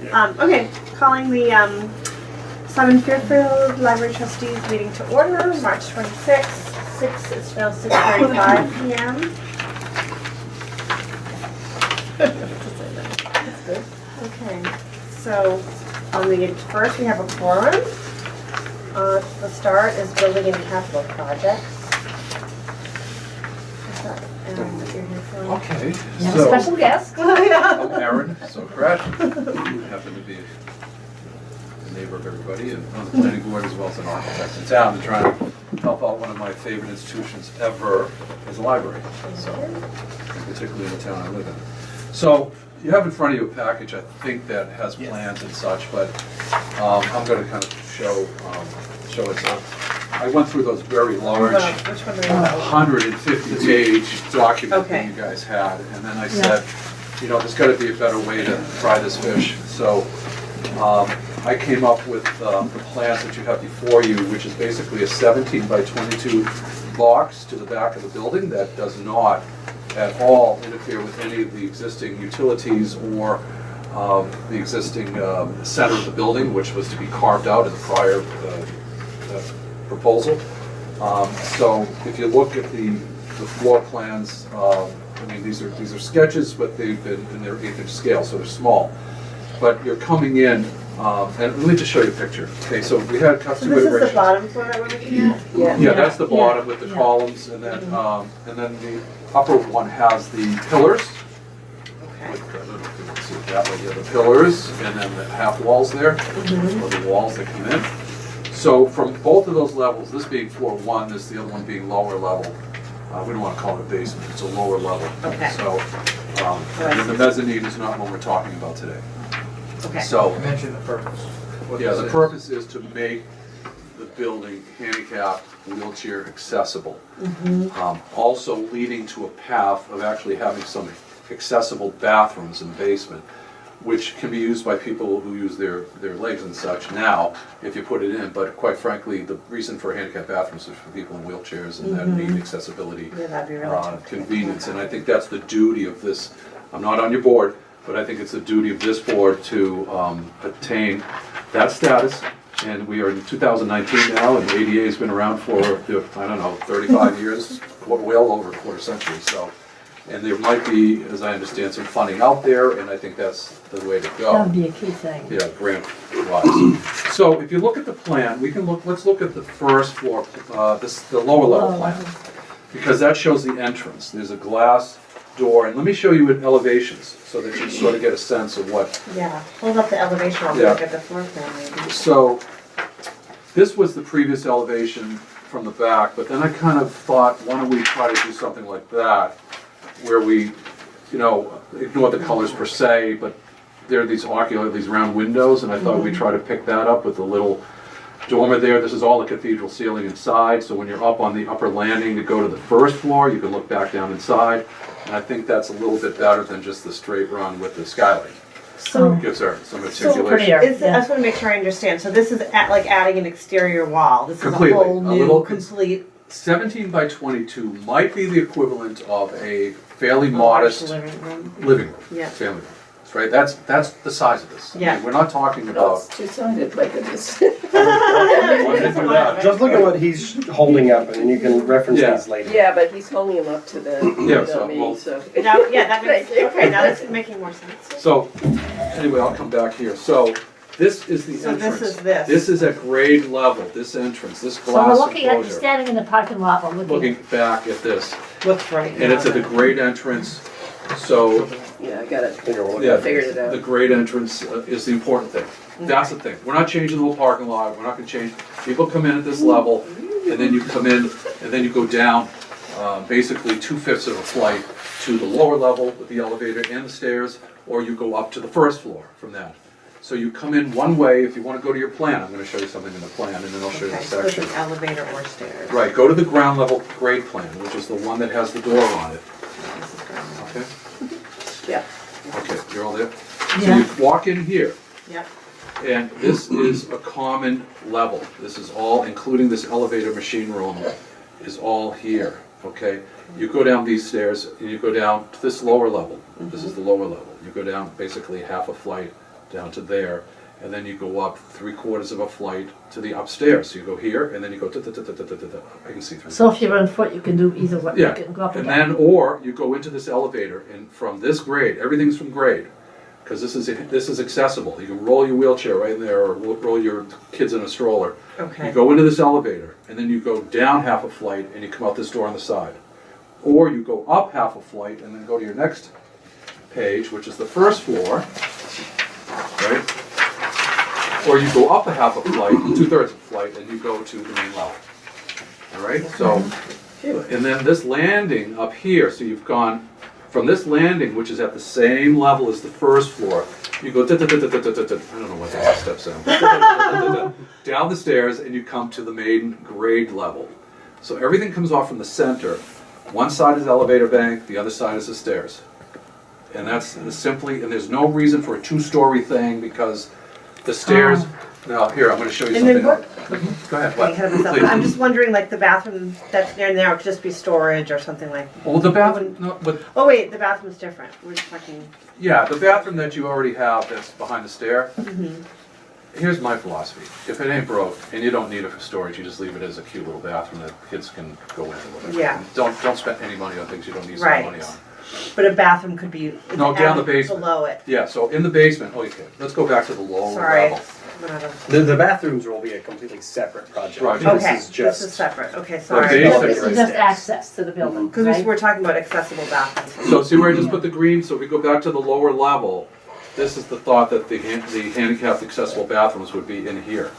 Okay, calling the Simon Fairfield Library Trustees meeting to order, March 26th. It's now 6:35 p.m. Okay, so first we have a quorum. The start is building and capital projects. Is that Aaron that you're here for? Okay, Yeah, so special guest. I'm Aaron Sokrat. I happen to be a neighbor of everybody and on the planning board as well as an architect in town, and trying to help out one of my favorite institutions ever is a library. So, particularly in the town I live in. So you have in front of you a package, I think, that has plans and such, but I'm going to kind of show it. So I went through those very large, Which one are you 150-page document that Okay. you guys had, and then I said, you know, there's got to be a better way to fry this fish. So I came up with the plans that you have before you, which is basically a 17 by 22 box to the back of the building that does not at all interfere with any of the existing utilities or the existing center of the building, which was to be carved out in the prior proposal. So if you look at the floor plans, I mean, these are sketches, but they've been in their 8-inch scale, so they're small. But you're coming in, and let me just show you a picture. Okay, so we had So two this is the iterations. bottom floor that we're looking at? Yeah, that's the bottom with the columns, and then the upper one has the pillars. Okay. I don't know if you can see it that way. Yeah, the pillars, and then the half walls there, or the walls that come in. So from both of those levels, this being floor 1, this the other one being lower level. We don't want to call it a basement; it's a lower level. Okay. So, and the mezzanine is not what we're talking about today. Okay. So, Mention the purpose. What yeah, this the is. purpose is to make the building handicap, wheelchair accessible. Also leading to a path of actually having some accessible bathrooms in the basement, which can be used by people who use their legs and such now, if you put it in. But quite frankly, the reason for handicap bathrooms is for people in wheelchairs and that need accessibility, Yeah, that'd be really tough. convenience. And I think that's the duty of this. I'm not on your board, but I think it's the duty of this board to attain that status. And we are in 2019 now, and the ADA has been around for, I don't know, 35 years, well over a quarter century. So, and there might be, as I understand, some funding out there, and I think that's the way to go. That would be a key thing. Yeah, grant-wise. So if you look at the plan, let's look at the first floor, the lower level plan, because that shows the entrance. There's a glass door, and let me show you in elevations so that you sort of get a sense of what. Yeah, hold up the elevation, I'll Yeah. look at the floor plan maybe. So this was the previous elevation from the back, but then I kind of thought, why don't we try to do something like that, where we, you know, ignore the colors per se, but there are these round windows, and I thought we'd try to pick that up with the little dormer there. This is all the cathedral ceiling inside, so when you're up on the upper landing to go to the first floor, you can look back down inside. And I think that's a little bit better than just the straight run with the skylight. So, It gives her some So articulation. prettier. I just want to make sure I understand. So this is like adding an exterior wall. This is Completely. a whole A new, little- complete 17 by 22 might be the equivalent of a fairly modest living room. living room, Yeah. family room. Right? That's the size of this. I Yeah. mean, we're not talking about. It's two-sided, my goodness. Just look at what he's holding up, and then you can reference Yeah. these later. Yeah, but he's holding him up to the, Yeah, you so, know me, well- so. Now, yeah, that makes, Thank you. okay, now that's making more sense. So, anyway, I'll come back here. So, this is the So entrance. this is this. This is at grade level, this entrance, this So we're glass looking at, enclosure. standing in the parking lot, we're Looking looking. back at this. What's right And it's at the now. grade entrance, so, Yeah, I got it. yeah, Figured it out. the grade entrance is the important thing. That's the thing. We're not changing the whole parking lot, we're not gonna change, people come in at this level, and then you come in, and then you go down, basically 2/5 of a flight to the lower level with the elevator and the stairs, or you go up to the first floor from that. So you come in one way, if you wanna go to your plan, I'm gonna show you something in the plan, and then I'll show you Okay, the so it's section. an elevator or stairs. Right, go to the ground level grade plan, which is the one that has the door on it, This is ground level. okay? Yeah. Okay, you're all there? So Yeah. you walk in here, Yep. and this is a common level. This is all, including this elevator machine room, is all here, okay? You go down these stairs, and you go down to this lower level. This is the lower level. You go down basically half a flight down to there, and then you go up 3/4 of a flight to the upstairs. So you go here, and then you go I can see through. So if you're on foot, you can do either way. Yeah, You can go up and down. then, or you go into this elevator, and from this grade, everything's from grade, because this is accessible. You can roll your wheelchair right in there, or roll your kids in a stroller. Okay. You go into this elevator, and then you go down half a flight, and you come out this door on the side. Or you go up half a flight, and then go to your next page, which is the first floor, right? Or you go up a half a flight, 2/3 of a flight, and you go to the main level. All right, so, and then this landing up here, so you've gone from this landing, which is at the same level as the first floor, you go, I don't know what the steps sound, down the stairs, and you come to the maiden grade level. So everything comes off from the center. One side is elevator bank, the other side is the stairs. And that's simply, and there's no reason for a 2-story thing, because the stairs, now, here, I'm gonna show you And then something. what, Go ahead, getting ahead of myself. Please. I'm just wondering, like, the bathroom that's near there could just be storage or something like. Well, the bathroom, no, but, Oh wait, the bathroom's different. We're just talking. yeah, the bathroom that you already have that's behind the stair, Mm-hmm. here's my philosophy. If it ain't broke, and you don't need it for storage, you just leave it as a cute little bathroom that kids can go in or whatever. Yeah. And don't spend any money on things you don't need to spend money Right. on. But a bathroom could be. No, down the added basement. Below it. Yeah, so in the basement, oh, you can, let's go back to the lower Sorry. level. The bathrooms will be a completely separate project. Project. Okay, This is just. separate. Okay, The sorry. basic This is right just there. access to the building, Because right? we're talking about accessible bathrooms. So see where I just put the green? So if we go back to the lower level, this is the thought that the handicapped accessible bathrooms would be in here,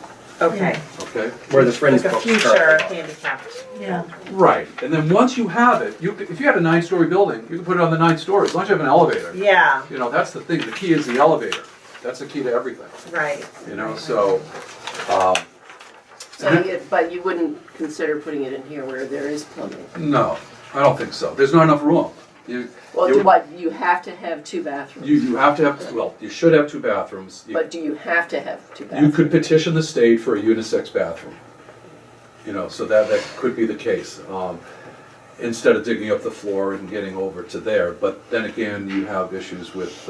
Okay. okay? Where the Friends Like a books future currently are. handicapped. Yeah. Right, and then once you have it, if you had a 9-story building, you can put it on the 9th story, as long as you have an elevator. Yeah, You know, that's the thing, the key is the elevator. That's the key to everything, right. you know, so, um, But you wouldn't consider putting it in here where there is plumbing? no, I don't think so. There's not enough room. Well, You- you have to have 2 bathrooms? You have to have, well, you should have 2 bathrooms. But do you have to have 2 You bathrooms? could petition the state for a unisex bathroom. You know, so that could be the case, instead of digging up the floor and getting over to there. But then again, you have issues with,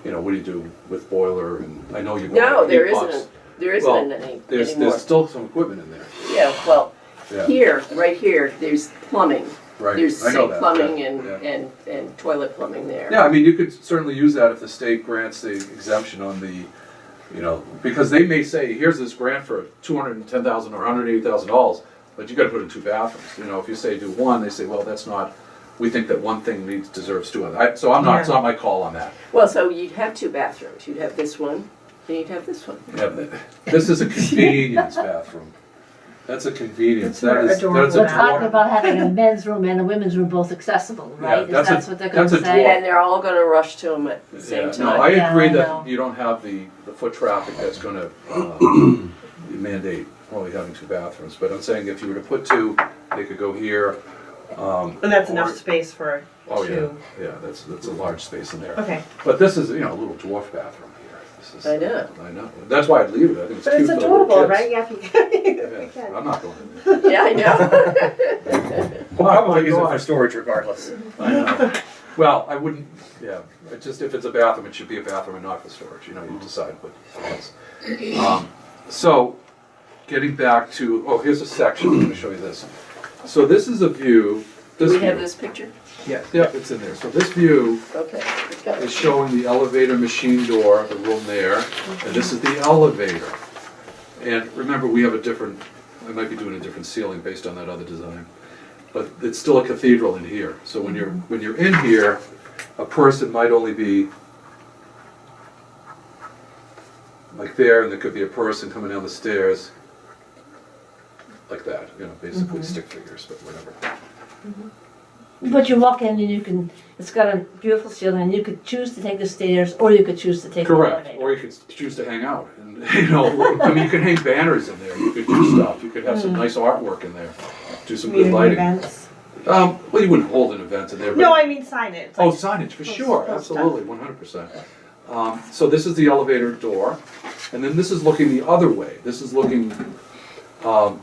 you know, what do you do with boiler, and I know you're going No, to there heat pumps. isn't, there Well, isn't any There's anymore. still some equipment in there. Yeah, well, Yeah. here, right here, there's plumbing. Right, There's I know sink that, plumbing yeah, and toilet plumbing there. Yeah, I mean, you could certainly use that if the state grants the exemption on the, you know, because they may say, here's this grant for $210,000 or $180,000, but you gotta put in 2 bathrooms. You know, if you say do 1, they say, well, that's not, we think that one thing deserves 2 others. So I'm not, it's not my call on that. Well, so you'd have 2 bathrooms. You'd have this one, and you'd have this one. Yeah, this is a convenience bathroom. That's a convenience, that is, Adorable. that's a We're talking dwarf. about having a men's room and a women's room both accessible, right? that's That's a- what they're gonna that's a say? dwarf. And they're all gonna rush to them at the same Yeah, time. no, I Yeah, agree I know. that you don't have the foot traffic that's gonna mandate only having 2 bathrooms, but I'm saying if you were to put 2, they could go here. And that's or- enough space for Oh, yeah, 2. yeah, that's a large space in there. Okay. But this is, you know, a little dwarf bathroom here. This is- I know. I know, that's why I'd leave it, I think it's But cute it's for the little adorable, kids. right? Yeah, if you can. If you Yeah, can. I'm not going in there. Yeah, I know. Well, probably use it for storage regardless. I know. Well, I wouldn't, yeah, it just, if it's a bathroom, it should be a bathroom and not for storage, you know, you decide what it is. So, getting back to, oh, here's a section, I'm gonna show you this. So this is a view, Do this we have view. this picture? Yeah, it's in there. So this view Okay. It's got it. is showing the elevator machine door, the room there, and this is the elevator. And remember, we have a different, I might be doing a different ceiling based on that other design, but it's still a cathedral in here. So when you're in here, a person might only be like there, and there could be a person coming down the stairs like that, you know, basically stick figures, but whatever. But you walk in and you can, it's got a beautiful ceiling, and you could choose to take the stairs, or you could choose to take the Correct, elevator. or you could choose to hang out, and, you know, I mean, you could hang banners in there, you could do stuff, you could have some nice artwork in there, do some good Community lighting. events. Well, you wouldn't hold an event in there, but. No, I mean signage. Oh, like- signage, for post- sure, post stuff. absolutely, 100%. So this is the elevator door, and then this is looking the other way. This is looking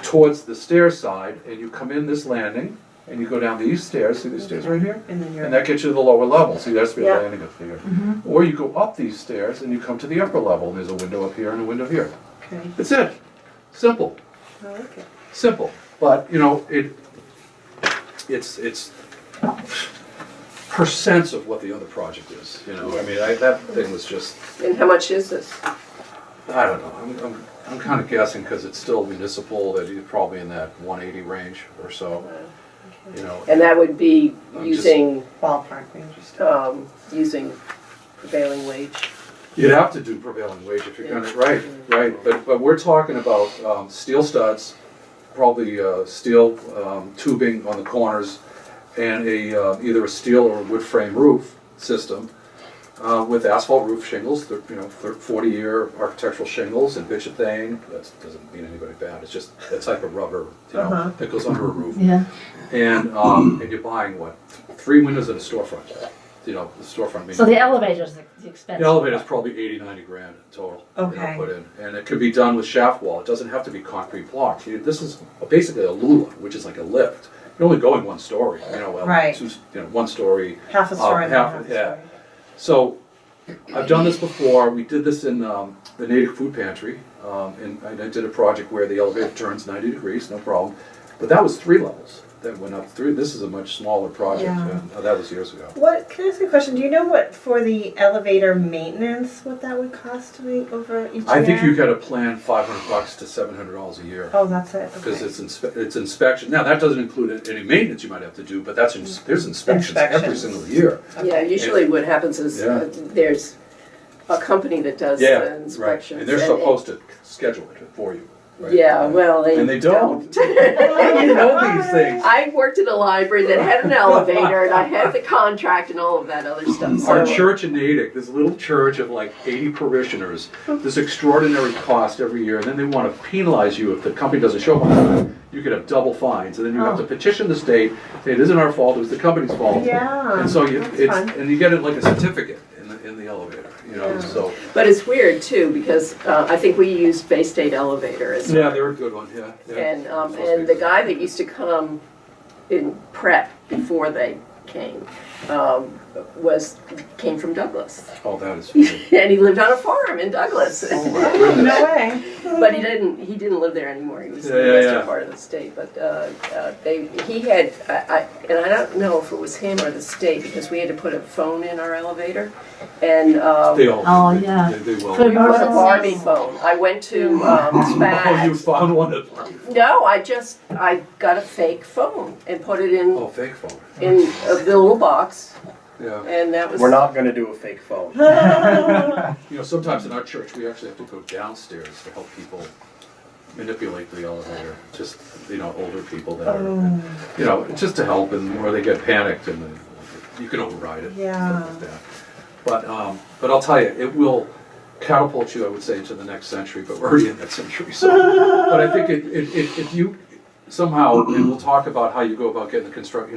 towards the stair side, and you come in this landing, and you go down these stairs, see these stairs right here? And then you're. And that gets you to the lower level, see, there's the Yeah. landing up here. Or you go up these stairs and you come to the upper level, and there's a window up here and a window here. Okay, That's it. Simple. I like it. Simple. But, you know, it's percents of what the other project is, you know? I mean, that thing was just, And how much is this? I don't know, I'm kind of guessing, because it's still municipal, that you're probably in that 180 range or so, you know? And that would be I'm just- using, Ballpark range. using prevailing wage. You'd have to do prevailing wage if you're gonna, right, but we're talking about steel studs, probably steel tubing on the corners, and either a steel or a wood frame roof system with asphalt roof shingles, 40-year architectural shingles and bitchethane. That doesn't mean anybody bad, it's just that type of rubber, that goes under a roof. Yeah. And you're buying, what, 3 windows and a storefront. You know, the storefront means. So the elevator's the expensive. The elevator's probably 80, 90 grand total. Okay. Put in, and it could be done with shaft wall. It doesn't have to be concrete block. This is basically a lula, which is like a lift. You're only going 1 story. Well, Right. 1 story. Half a story. and half- half a yeah. story. So I've done this before. We did this in the Native Food Pantry, and I did a project where the elevator turns 90 degrees, no problem. But that was 3 levels. That went up 3. This is a much smaller project. Yeah. And that was years ago. What, can I ask you a question? Do you know what, for the elevator maintenance, what that would cost to be over each year? I think you got to plan $500 to $700 a year. Oh, that's it, Because okay. it's inspection. Now, that doesn't include any maintenance you might have to do, but there's inspections every Inspections. single year. Yeah, usually what happens is Yeah. there's a company that does Yeah, the right. inspections. And they're supposed to schedule it for you. Right? Yeah, well, And they don't. You know these things. I worked in a library that had an elevator, and I had the contract and all of that other stuff. Our So church in Natick, this little church of like 80 parishioners, this extraordinary cost every year, and then they want to penalize you if the company doesn't show up on time. You could have double fines, and then you have to petition the state, say it isn't our fault, it was the company's fault. Yeah, And so that's fun. and you get it like a certificate in the elevator, Yeah. so. But it's weird too, because I think we use Bay State Elevator as Yeah, they're a good one, yeah. and the guy that used to come in prep before they came came from Douglas, Oh, that is funny. and he lived on a farm in Douglas. Oh, my goodness. No way. But he didn't live there anymore. He was in Yeah, the yeah, western yeah. part of the state. But he had, and I don't know if it was him or the state, because we had to put a phone in our elevator, and They all. Oh, they- yeah. They will. For it was a emergencies. Barbie phone. I went to Oh, you SPAD. found one that. No, I got a fake phone and put it in Oh, fake phone. the little box, Yeah. and that was. We're not gonna do a fake phone. Sometimes in our church, we actually have to go downstairs to help people manipulate the elevator. Just, older people that are, just to help, and where they get panicked, and then you can override it. Yeah. Stuff like that. But I'll tell you, it will catapult you, I would say, into the next century, but we're already in that century, so. But I think if you, somehow, and we'll talk about how you go about getting the construct,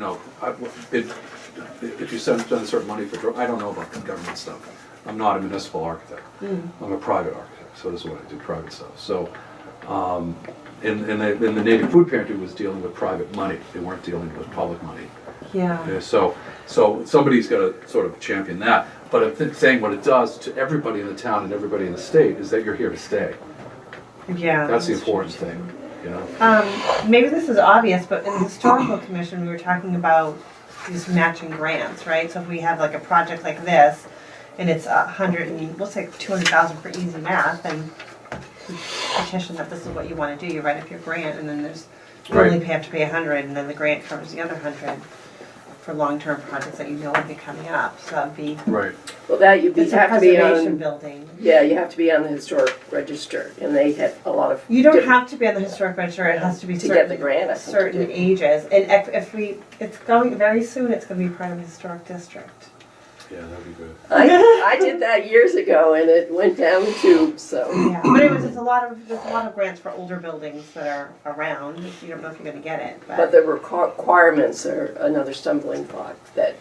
if you spend a certain money for, I don't know about the government stuff. I'm not a municipal architect. I'm a private architect, so this is what I do, private stuff. So, and the Native Food Pantry was dealing with private money. They weren't dealing with public money. Yeah. So somebody's got to sort of champion that. But I'm saying what it does to everybody in the town and everybody in the state is that you're here to stay. Yeah. That's the true, important too. thing, Maybe this is obvious, but in the historical commission, we were talking about these matching grants, right? So if we have like a project like this, and it's 100 and we'll say 200,000 for easy math, and we petition that this is what you want to do. You write up your grant, and then you only have to pay 100, and then the grant covers the other 100 for long-term projects that will be coming up. So that'd be Right. Well, that you it's a have to be preservation on. building. Yeah, you have to be on the historic register, and they have a lot of. You don't different- have to be on the historic register. It has to be To certain, get the grant, I think you certain do. ages. And it's going very soon. It's going to be part of the historic district. Yeah, that'd be good. I did that years ago, and it went down the tube. So Yeah, but there's a lot of grants for older buildings that are around. You don't know if you're going to get it, but the requirements are another stumbling block. That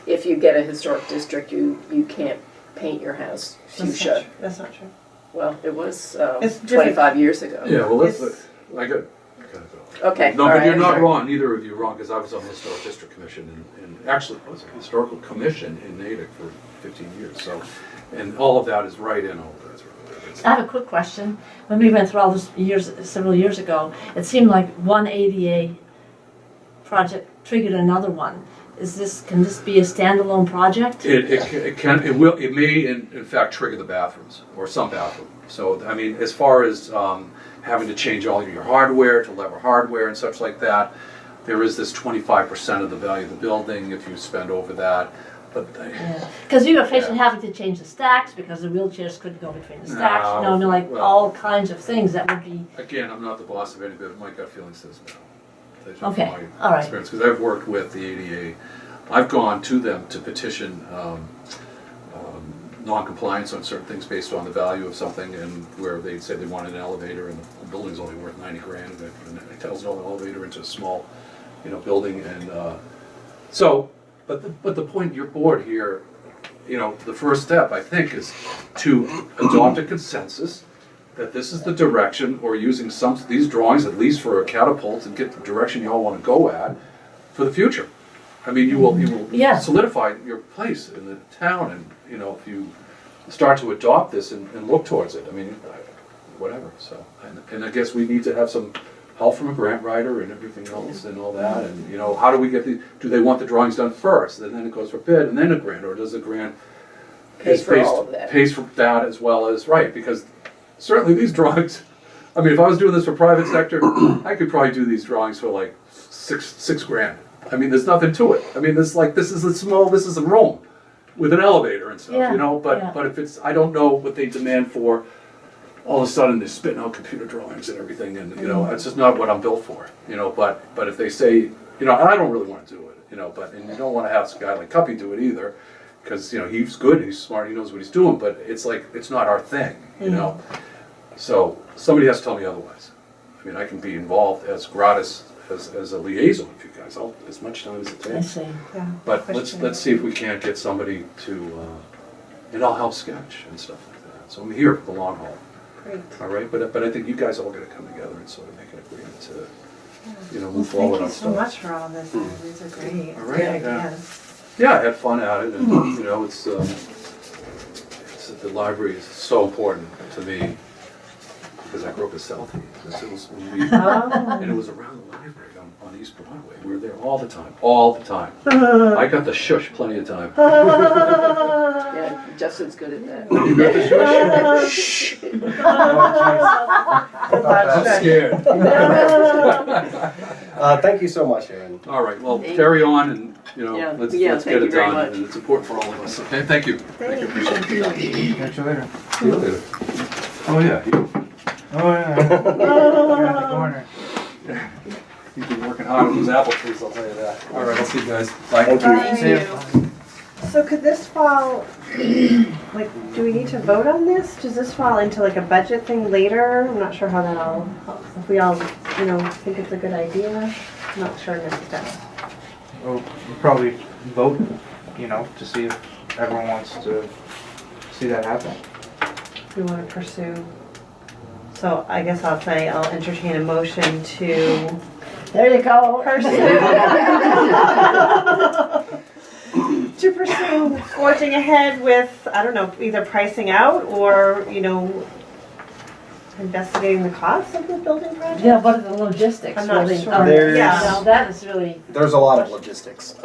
if you get a historic district, you can't paint your house fuchsia. That's not true. Well, it was It's different. 25 years ago. Yeah, well, It's- I got gotta go. Okay, No, all but you're right. not wrong, neither of you are wrong, because I was on the Historic District Commission, and actually, I was a Historical Commission in Natick for 15 years, so, and all of that is right in all of that. I have a quick question. When we went through all this several years ago, it seemed like one ADA project triggered another one. Can this be a standalone project? It may in fact trigger the bathrooms, or some bathroom. So, I mean, as far as having to change all of your hardware to lever hardware and such like that, there is this 25% of the value of the building if you spend over that. But Because you were facing having to change the stacks because the wheelchairs couldn't go between the stacks. No, You know, I mean, like well- all kinds of things that would be. again, I'm not the boss of any of it. My gut feeling says no. That's just Okay, my all right. experience, because I've worked with the ADA. I've gone to them to petition non-compliance on certain things based on the value of something, and where they said they wanted an elevator and the building's only worth 90 grand, and it tells an elevator into a small, building, and so. But the point, your board here, the first step, I think, is to adopt a consensus that this is the direction, or using these drawings at least for a catapult, and get the direction you all want to go at for the future. I mean, you will Yeah. solidify your place in the town, and if you start to adopt this and look towards it. I mean, whatever. So, and I guess we need to have some help from a grant writer and everything else and all that. And how do we get do they want the drawings done first, and then it goes for bid, and then a grant, or does the grant Pays for all of that. pays for that as well as right? Because certainly these drawings. I mean, if I was doing this for private sector, I could probably do these drawings for like six grand. I mean, there's nothing to it. I mean, this is a room with an elevator and stuff, Yeah, But yeah. but if it's, I don't know what they demand for. All of a sudden, they're spitting out computer drawings and everything, and it's just not what I'm built for, But if they say, and I don't really want to do it, and you don't want to have a guy like Cuppy do it either, because he's good, he's smart, he knows what he's doing, but it's like it's not our thing, So somebody has to tell me otherwise. I mean, I can be involved as gratis as a liaison with you guys, as much time as it I takes. see. Yeah. But Question. let's see if we can't get somebody to, and I'll help sketch and stuff like that. So I'm here for the long haul. Great. All right, but I think you guys all got to come together and sort of make an agreement to, Well, move thank forward you on so stuff. much for all this. These are great. All right, Great yeah. ideas. Yeah, I had fun at it, and it's the library is so important to me because I grew up in Southie. And it was around the library on East Broadway. We were there all the time. I got the shush plenty of time. Yeah, Justin's good at that. You got the shush? I'm scared. Thank you so much, Aaron. All right, well, Thank carry on, and Yeah, let's yeah, get thank it you very done. much. And it's important for all of us. Okay, thank you. Thank you. Appreciate it. Catch you later. See you later. Oh yeah, Oh, yeah. You're in the corner. you've been working hard on those apple trees. I'll tell you that. All right, I'll see you guys. Bye. Thank you. Thank See ya. you. So could this fall, like, do we need to vote on this? Does this fall into like a budget thing later? I'm not sure how that all, if we all, think it's a good idea. I'm not sure next steps. We'll probably vote, to see if everyone wants to see that happen. We want to pursue. So I guess I'll say I'll entertain a motion to There you go. to pursue forging ahead with, I don't know, either pricing out or, investigating the costs of the building project. Yeah, what are the logistics? I'm not really? sure. There's- Yeah. That is really. There's a lot of logistics,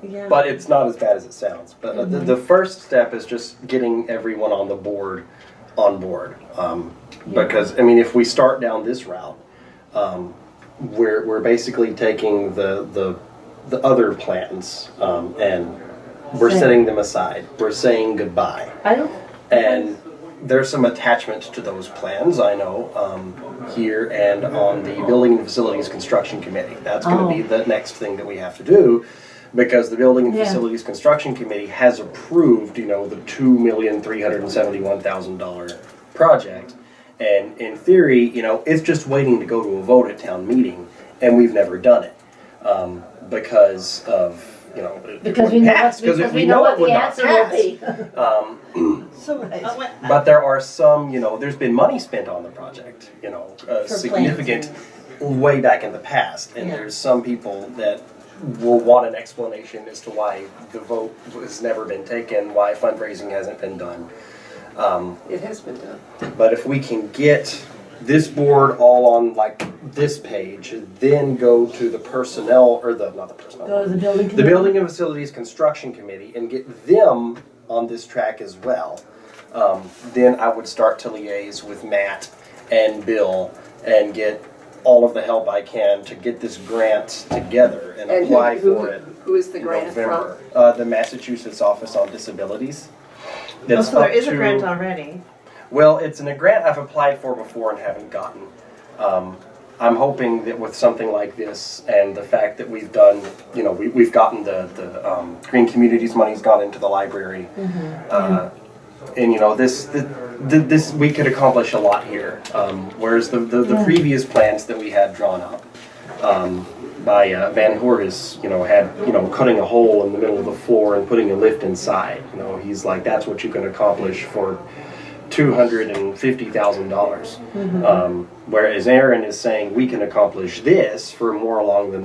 Yeah. but it's not as bad as it sounds. But the first step is just getting everyone on board. Because, I mean, if we start down this route, we're basically taking the other plans and we're setting them aside. We're saying goodbye. I don't. And there's some attachment to those plans, I know, here and on the Building and Facilities Construction Committee. That's going to be the next thing that we have to do, because the Building and Yeah. Facilities Construction Committee has approved, the $2,371,000 project. And in theory, it's just waiting to go to a vote at town meeting, and we've never done it because of. Because we know what, because we know what it would the not answer will pass. be. So, But there are some, there's been money spent on the project, plans significant way back in the past, and Yeah. there's some people that will want an explanation as to why the vote has never been taken, why fundraising hasn't been done. It has been done. But if we can get this board all on like this page, then go to the personnel, or not the personnel. Go to the building The committee. Building and Facilities Construction Committee, and get them on this track as well, then I would start to liaise with Matt and Bill and get all of the help I can to get this grant together and And apply for it who is the in grant from? November. The Massachusetts Office on Disabilities. Oh, It's so there up is a to- grant already. Well, it's a grant I've applied for before and haven't gotten. I'm hoping that with something like this and the fact that we've done, we've gotten the Green Communities money's gone into the library. And this we could accomplish a lot here. Whereas the previous plans that we had drawn up by Van Horris, had cutting a hole in the middle of the floor and putting a lift inside. He's like, that's what you can accomplish for $250,000. Whereas Aaron is saying we can accomplish this for more along the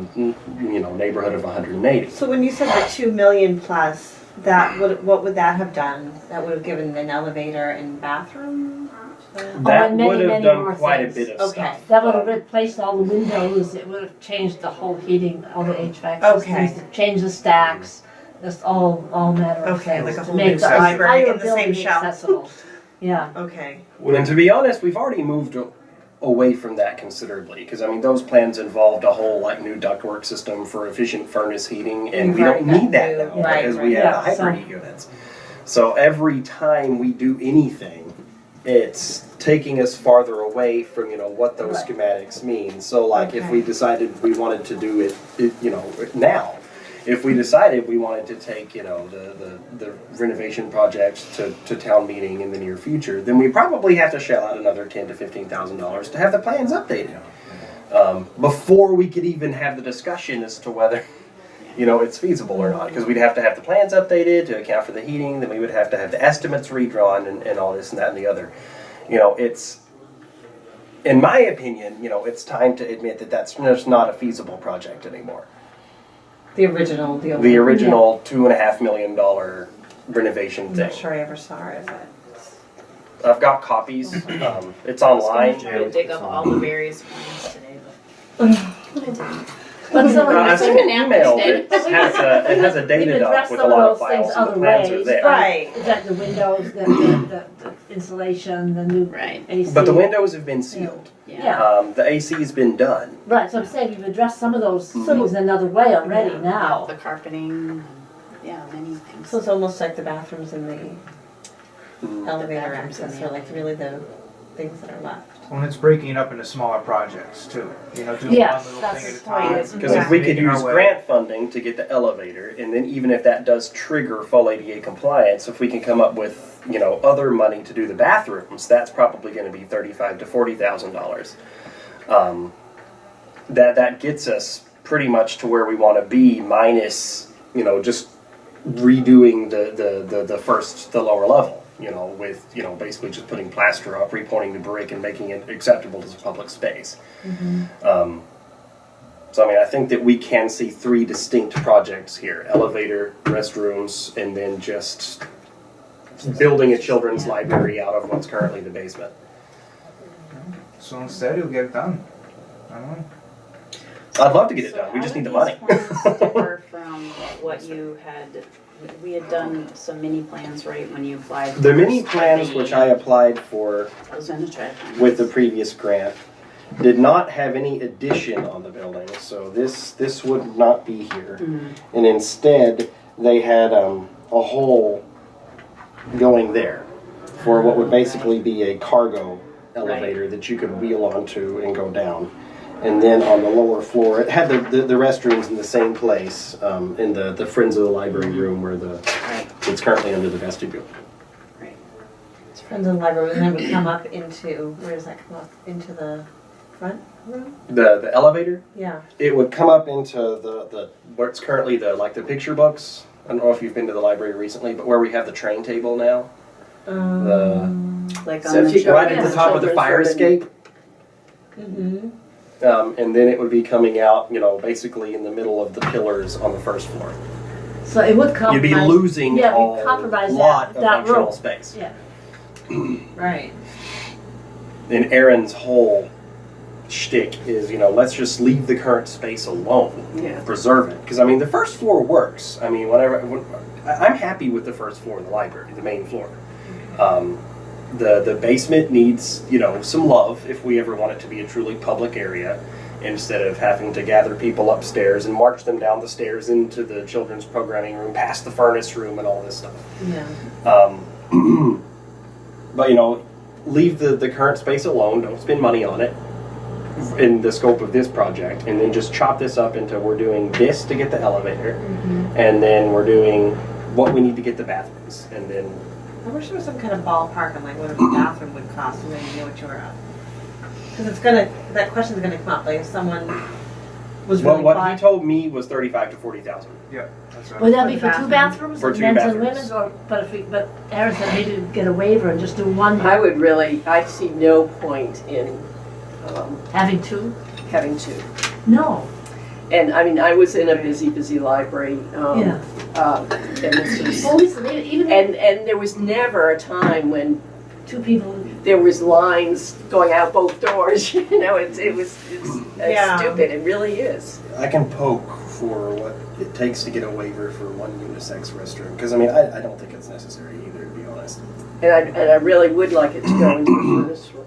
neighborhood of 180. So when you said the 2 million plus, what would that have done? That would have given an elevator and bathroom? That and many, would have many done more quite things. a bit of Okay. stuff. That would have replaced all the windows, it would have changed the whole heating, all the HVAC Okay. systems, changed the stacks, just all matter of Okay, things like a to whole make new the library entire in the same building shelf. accessible. Yeah. Okay. And to be honest, we've already moved away from that considerably, because those plans involved a whole new ductwork system for efficient furnace heating, and we don't Right, need that that now new- because we right. have the Yeah, so- hyper-heat units. So every time we do anything, it's taking us farther away from what those Right. schematics mean. So if Okay. we decided we wanted to do it now. If we decided we wanted to take, the renovation project to town meeting in the near future, then we probably have to shell out another $10,000 to $15,000 to have the plans updated. Before we could even have the discussion as to whether, it's feasible or not. Because we'd have to have the plans updated to account for the heating, then we would have to have the estimates redrawn and all this and that and the other. It's, in my opinion, it's time to admit that that's just not a feasible project anymore. The original deal. The original $2.5 million renovation I'm thing. not sure I ever saw it, but. I've got copies. It's I was online. gonna try to dig up all the various plans today, but I didn't. But some of I've the seen an Nap email instead. that has a We've data dump addressed with a some of lot of those things files and the other plans are ways. there. Right. Like the windows, the insulation, the new Right. AC. But the windows have been sealed. Yeah. The AC's been done. Right, so I'm saying you've addressed some of those Mhm. things in another way already now. The carpeting, and, yeah, many things. So it's almost like the bathrooms and the Mm. elevator bathrooms and access the are like really the things that are left. When it's breaking it up into smaller projects too, doing Yes, one little that's thing at a the point. time. Because if we could making our use way. grant funding to get the elevator, and then even if that does trigger full ADA compliance, if we can come up with other money to do the bathrooms, that's probably going to be $35,000 to $40,000. That gets us pretty much to where we want to be, minus just redoing the lower level. With basically just putting plaster up, repointing the brick, and making it acceptable as a public space. So I think that we can see 3 distinct projects here: elevator, restrooms, and then just building a children's library out of what's currently the basement. So instead, you'll get it done. I don't know. I'd love to get it done. We just need the money. How do these plans differ from what you had? We had done some mini plans, right, when you applied. The mini for plans the- which I applied for I was gonna try to find with the this. previous grant did not have any addition on the building, so this would not be here. And instead, they had a hole going there for what would basically be a cargo elevator that you could wheel onto and go down. And then on the lower floor, it had the restrooms in the same place, in the Friends of the Library room where Right, it's currently under the vestibule. right. It's Friends of the Library, and then we come up into, where does that come up? Into the front room? The elevator, Yeah. it would come up into the what's currently the picture books. I don't know if you've been to the library recently, but where we have the train table now, Um, Like So on if the you go right chart. at the Yeah. top of the Children's fire room. escape. mm-hmm. And then it would be coming out, basically in the middle of the pillars on the first floor. So it would compromise. You'd be losing yeah, a we'd compromise lot of that functional room. space. Yeah. Right. And Aaron's whole shtick is, let's just leave the current space alone. Yeah. Preserve it. Because, the first floor works. I'm happy with the first floor of the library, the main floor. The basement needs, some love if we ever want it to be a truly public area, instead of having to gather people upstairs and march them down the stairs into the children's programming room, past the furnace room and all this stuff. Yeah. But, leave the current space alone, don't spend money on it in the scope of this project, and then just chop this up into we're doing this to get the elevator, and then we're doing what we need to get the bathrooms, and then I wish there was some kind of ballpark on like what a bathroom would cost, and then you know what you're at. Because that question's gonna come up, like if someone was well, really what he bought- told me was 35 to 40,000. Yeah, that's right. Would that be For for the two bathrooms, For two men's and bathrooms. women's, or but Aaron said maybe get a waiver and just do one. I see no point in Having two? having two. No. And I was in a busy library, Yeah. and this was, Well, listen, even and there was never a time when two people. there was lines going out both doors. It's Yeah. stupid. It really is. I can poke for what it takes to get a waiver for one unisex restroom, because I don't think it's necessary either, to be honest. And I really would like it to go into the furnace room.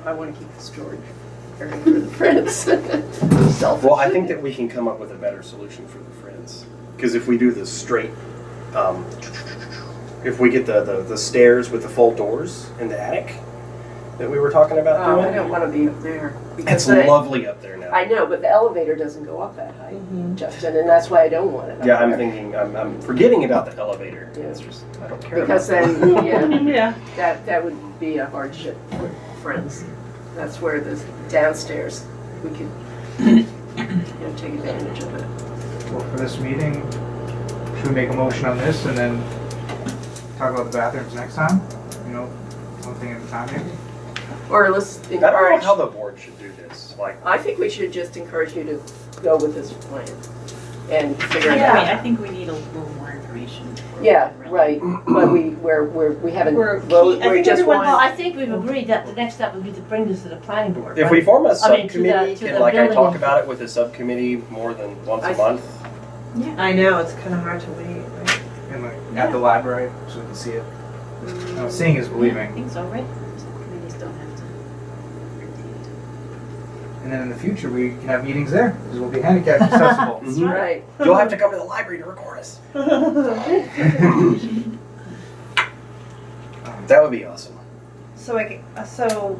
I want to keep the storage area for the friends. Selfish. Well, I think that we can come up with a better solution for the friends, because if we do the straight, if we get the stairs with the full doors in the attic that we were talking about Oh, I doing, don't want to be up there. it's Because lovely up there now. I know, but the elevator doesn't go up that high, Justin, and that's why I don't want it up Yeah, I'm there. thinking, I'm forgetting about the elevator. Yeah. It's just, I don't care Because about then, Yeah. that would be a hardship for friends. That's where the downstairs, we could, take advantage of it. Well, for this meeting, should we make a motion on this and then talk about the bathrooms next time? One thing at a time maybe? Or let's I don't know encourage, how the board should do this. I think we should just encourage you to go with this plan and figure it I out. think we need a little more information. Yeah, right, but we haven't, We're voted. I we think just everyone- Well, want, I think we've agreed that the next step would be to bring this to the planning board. If right? we form a I mean, to subcommittee, the can I building. talk about it with a subcommittee more than once a I- month? I know, it's kind of hard to wait, right? And at the library, so we can see it. Seeing is I believing. think so, right? Committees don't have to. And then in the future, we can have meetings there, because we'll be handicap accessible. Mhm. right. You'll have to come to the library to record us. That would be awesome. So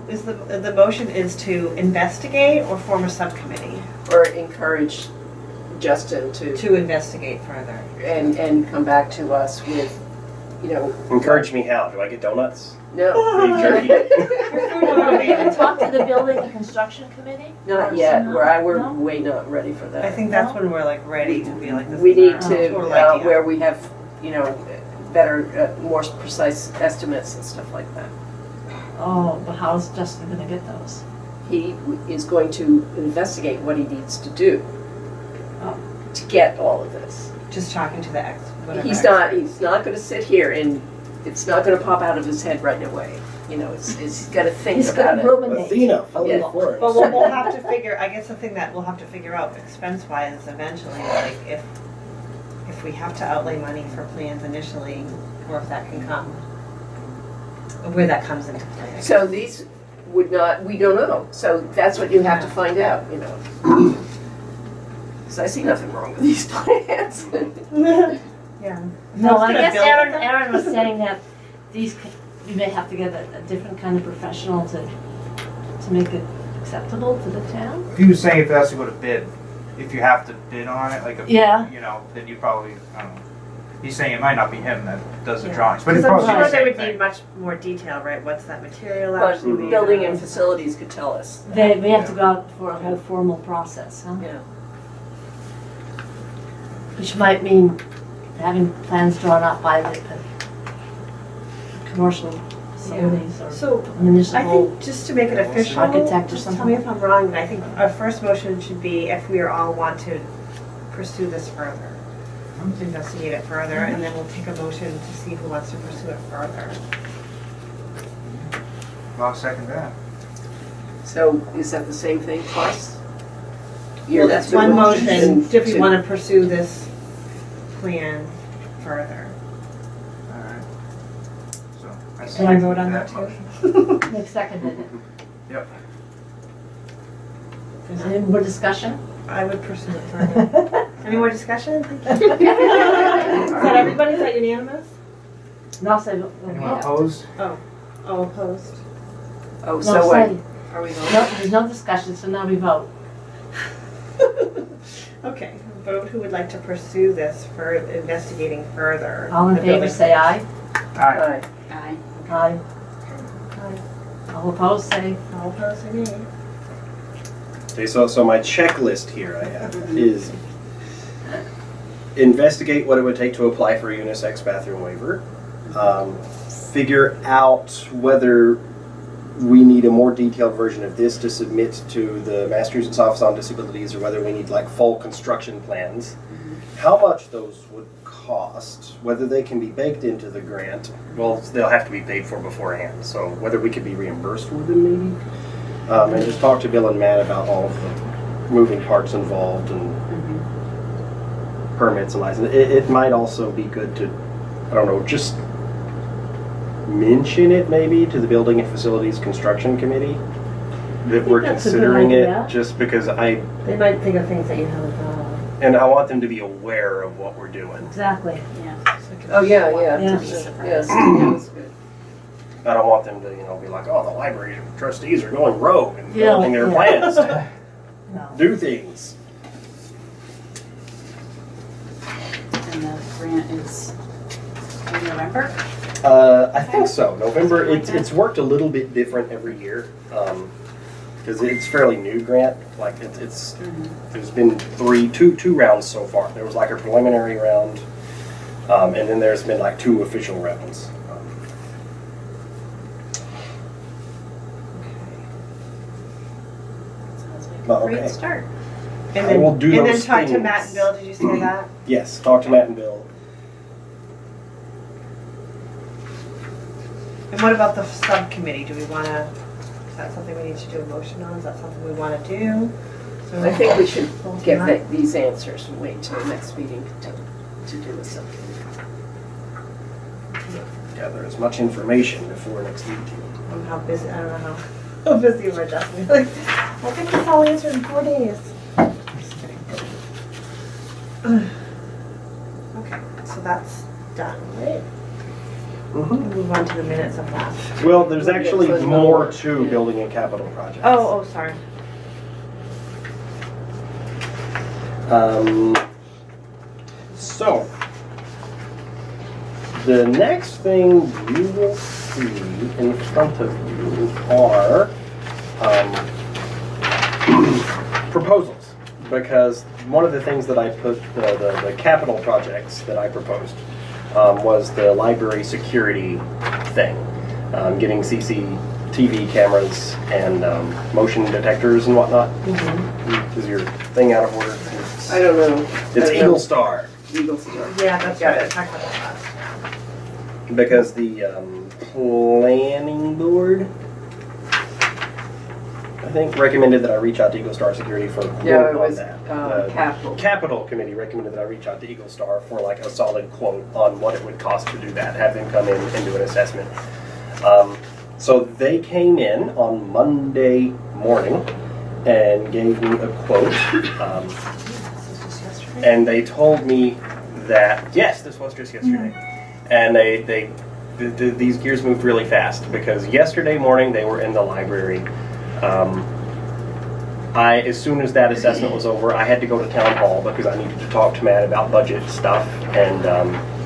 is the motion is to investigate or form a subcommittee Or encourage Justin to investigate further? and come back to us with, Encourage me how? Do I get donuts? no, Beef jerky? Talk to the building and construction committee? not Or yet. some- We're no? way not ready for that. I think that's when we're like ready to be like this. We is need our to, total idea. where we have, better, more precise estimates and stuff like that. Oh, but how's Justin gonna get those? He is going to investigate what he needs to do Oh. to get all of this. Just talking to the whatever. He's not gonna sit here and it's not gonna pop out of his head right away. He's gotta think He's about gonna it. ruminate. Athena, fully Yeah. for But us. we'll have to figure. I guess the thing that we'll have to figure out expense wise eventually, like if we have to outlay money for plans initially, or if that can come, where that comes into play. So these we don't know. So that's what you have to find out, Because I see nothing wrong with these plans. Yeah. No, I Gonna guess build Aaron, them? Aaron was saying that we may have to get a different kind of professional to make it acceptable to the town. He was saying if it has to go to bid, if you have to bid on it, like Yeah. then you probably, I don't know. He's saying it might not be him that does the Yeah. drawings, but Because it's I'm probably sure the they same would thing. need much more detail, right? What's that material But actually? be? building and facilities could tell us. We have to go out for a whole formal process, huh? Yeah. Which might mean having plans drawn up by the commercial facilities or So I municipal. think just to make it official, Architect or just something. tell me if I'm wrong, but I think our first motion should be if we all want to pursue this further, investigate it further, and then we'll take a motion to see who wants to pursue it further. I'll second that. So is that the same thing plus? Well, that's Your one motion, if we to- want to pursue this plan further. Alright. So, I Can I vote on second that too? motion. Nick seconded it. Yep. Is there any more discussion? I would pursue it further. Any more discussion? Thank you. Is that everybody? Is that unanimous? No, say, Anyone opposed? Oh, opposed. Oh, no, so say. wait, Are we No, voting? there's no discussion, so now we vote. Okay, vote who would like to pursue this for investigating further. All in the favor, building. say aye. Aye. Aye. Aye. Aye. All opposed, say. All opposed, say nay. Okay, so my checklist here I have is investigate what it would take to apply for a unisex bathroom waiver, figure out whether we need a more detailed version of this to submit to the Massachusetts Office on Disabilities, or whether we need like full construction plans, how much those would cost, whether they can be baked into the grant. Well, they'll have to be paid for beforehand, so whether we could be reimbursed for them maybe. And just talk to Bill and Matt about all of the moving parts involved and permits and license. It might also be good to, I don't know, just mention it maybe to the Building and Facilities Construction Committee that we're that's a good considering idea. it, just because They might think of things that you haven't thought of. and I want them to be aware of what we're doing. Exactly. Yeah. Oh, yeah, Yeah. yes, that's good. I don't want them to, be like, oh, the library trustees are going rogue and Yeah, building their yeah. plans to No. do things. And the grant is in November? I think so. November. It's worked a little bit different every year because it's fairly new grant. Like it's there's been two rounds so far. There was like a preliminary round, and then there's been like 2 official rounds. Sounds like Well, a great okay. start. And I then, will do and then those talk to things. Matt and Bill, did you say that? Yes, talk to Matt and Bill. And what about the subcommittee? Do we want to, is that something we need to do a motion on? Is that something we want to do? So I think we should Hold get on. these answers and wait till the next meeting to do a subcommittee. Gather as much information before next meeting. I don't know how busy, I don't know how busy we're just, like, I'll get this all answered in 4 days. Just kidding. Okay, so that's done, right? We'll move on to the minutes of last. Well, there's We'll get actually to more another- to yeah. building and capital projects. Oh, sorry. So, the next thing you will see in front of you are proposals. Because one of the things that I put, the capital projects that I proposed was the library security thing. Getting CCTV cameras and motion detectors and whatnot. Is your thing out of order? I don't know. It's Eagle Star. Eagle Star. Yeah, that's Got right, I it. talked about that. Because the planning board, I think, recommended that I reach out to Eagle Star Security for a quote Yeah, it on was that. capital. Capital Committee recommended that I reach out to Eagle Star for like a solid quote on what it would cost to do that, have them come in and do an assessment. So they came in on Monday morning and gave me a quote. This was just yesterday. And they told me that, yes, this was just yesterday. And these gears moved really fast because yesterday morning they were in the library. As soon as that assessment was over, I had to go to town hall because I needed to talk to Matt about budget stuff and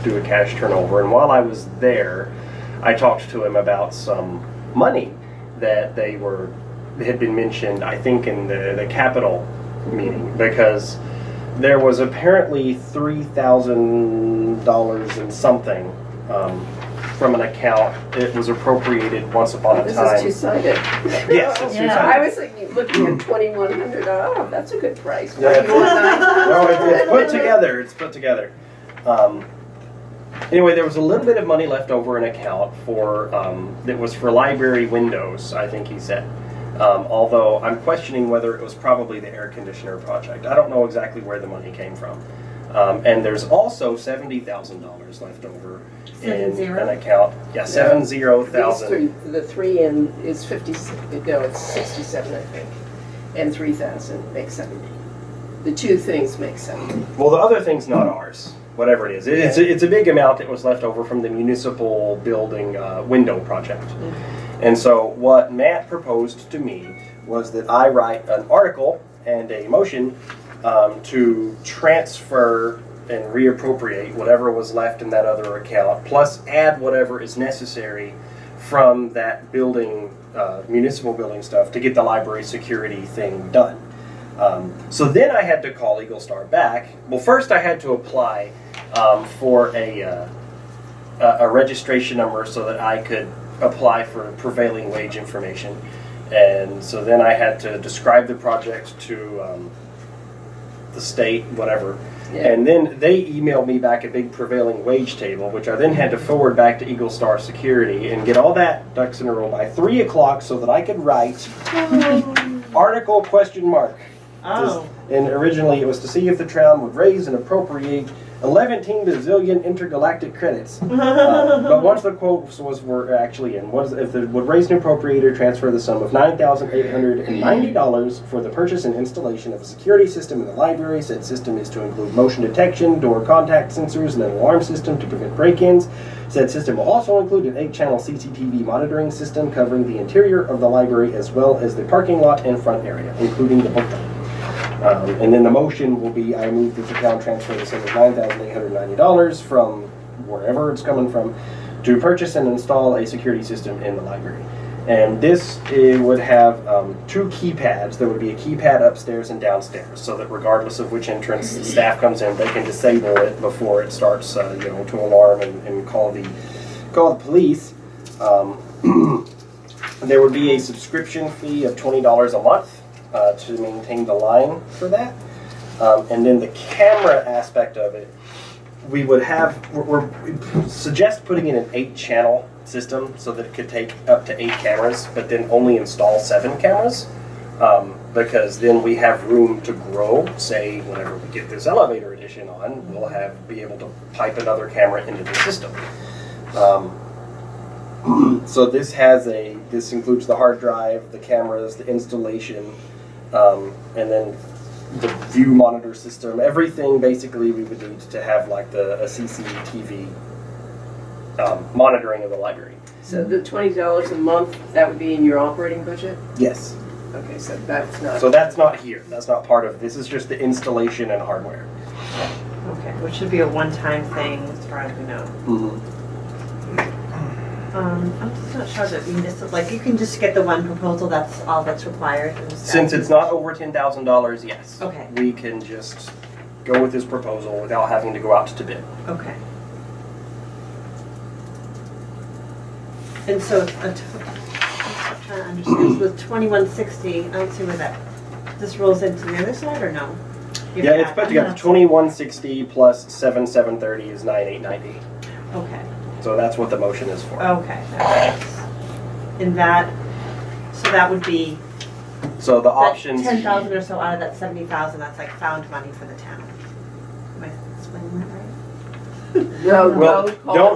do a cash turnover. And while I was there, I talked to him about some money that had been mentioned, I think, in the capital meeting, because there was apparently $3,000 and something from an account. It was appropriated once upon a This time. is two-sided. Yes, it's Yeah. I was thinking, looking at 2,100, oh, that's a good price. Yeah, it's- No, it's put 9,000? together. It's put together. Anyway, there was a little bit of money left over in account for that was for library windows, I think he said. Although I'm questioning whether it was probably the air conditioner project. I don't know exactly where the money came from. And there's also $70,000 left over in 70? an account. Yeah, These 70,000. three, the three in is 50, no, it's 67, I think, and 3,000 makes 70. The two things make 70. Well, the other thing's not ours. Whatever it is, it's a big amount that was left over from the municipal building window project. And so what Matt proposed to me was that I write an article and a motion to transfer and reappropriate whatever was left in that other account, plus add whatever is necessary from that building, municipal building stuff to get the library security thing done. So then I had to call Eagle Star back. Well, first I had to apply for a registration number so that I could apply for prevailing wage information. And so then I had to describe the project to the state, whatever. Yeah. And then they emailed me back a big prevailing wage table, which I then had to forward back to Eagle Star Security and get all that ducks in a row by 3 o'clock so that I could write article question mark. Oh. And originally it was to see if the town would raise and appropriate 11 bazillion intergalactic credits. But once the quotes were actually in, if it would raise and appropriate or transfer the sum of $9,890 for the purchase and installation of a security system in the library. Said system is to include motion detection, door contact sensors, and an alarm system to prevent break-ins. Said system will also include an 8-channel CCTV monitoring system covering the interior of the library as well as the parking lot and front area, including the book dock. And then the motion will be, I move that the town transfer the sum of $9,890 from wherever it's coming from to purchase and install a security system in the library. And this would have 2 keypads. There would be a keypad upstairs and downstairs, so that regardless of which entrance the staff comes in, they can disable it before it starts, to alarm and call the police. There would be a subscription fee of $20 a month. To maintain the line for that. And then the camera aspect of it, we suggest putting in an 8-channel system so that it could take up to 8 cameras, but then only install 7 cameras. Because then we have room to grow. Say, whenever we get this elevator edition on, we'll be able to pipe another camera into the system. So this includes the hard drive, the cameras, the installation, and then the view monitor system. Everything basically we would need to have like a CCTV monitoring of the library. So the $20 a month, that would be in your operating budget? Yes. Okay, so that's not. So that's not here. That's not part of it. This is just the installation and hardware. Okay, which should be a one-time thing as far as we know. Mm-hmm. I'm just not sure that you can just get the one proposal, that's all that's required. Since it's not over $10,000, yes. Okay. We can just go with this proposal without having to go out to bid. Okay. And so, I'm trying to understand, so with 2160, I don't see where this rolls into the other side, or no? Yeah, it's put together. 2160 plus 730 is 9890. Okay. So that's what the motion is for. Okay, that makes, and so that would be. So the options. 10,000 or so out of that 70,000, that's like found money for the town. Am I explaining that right? No, Well,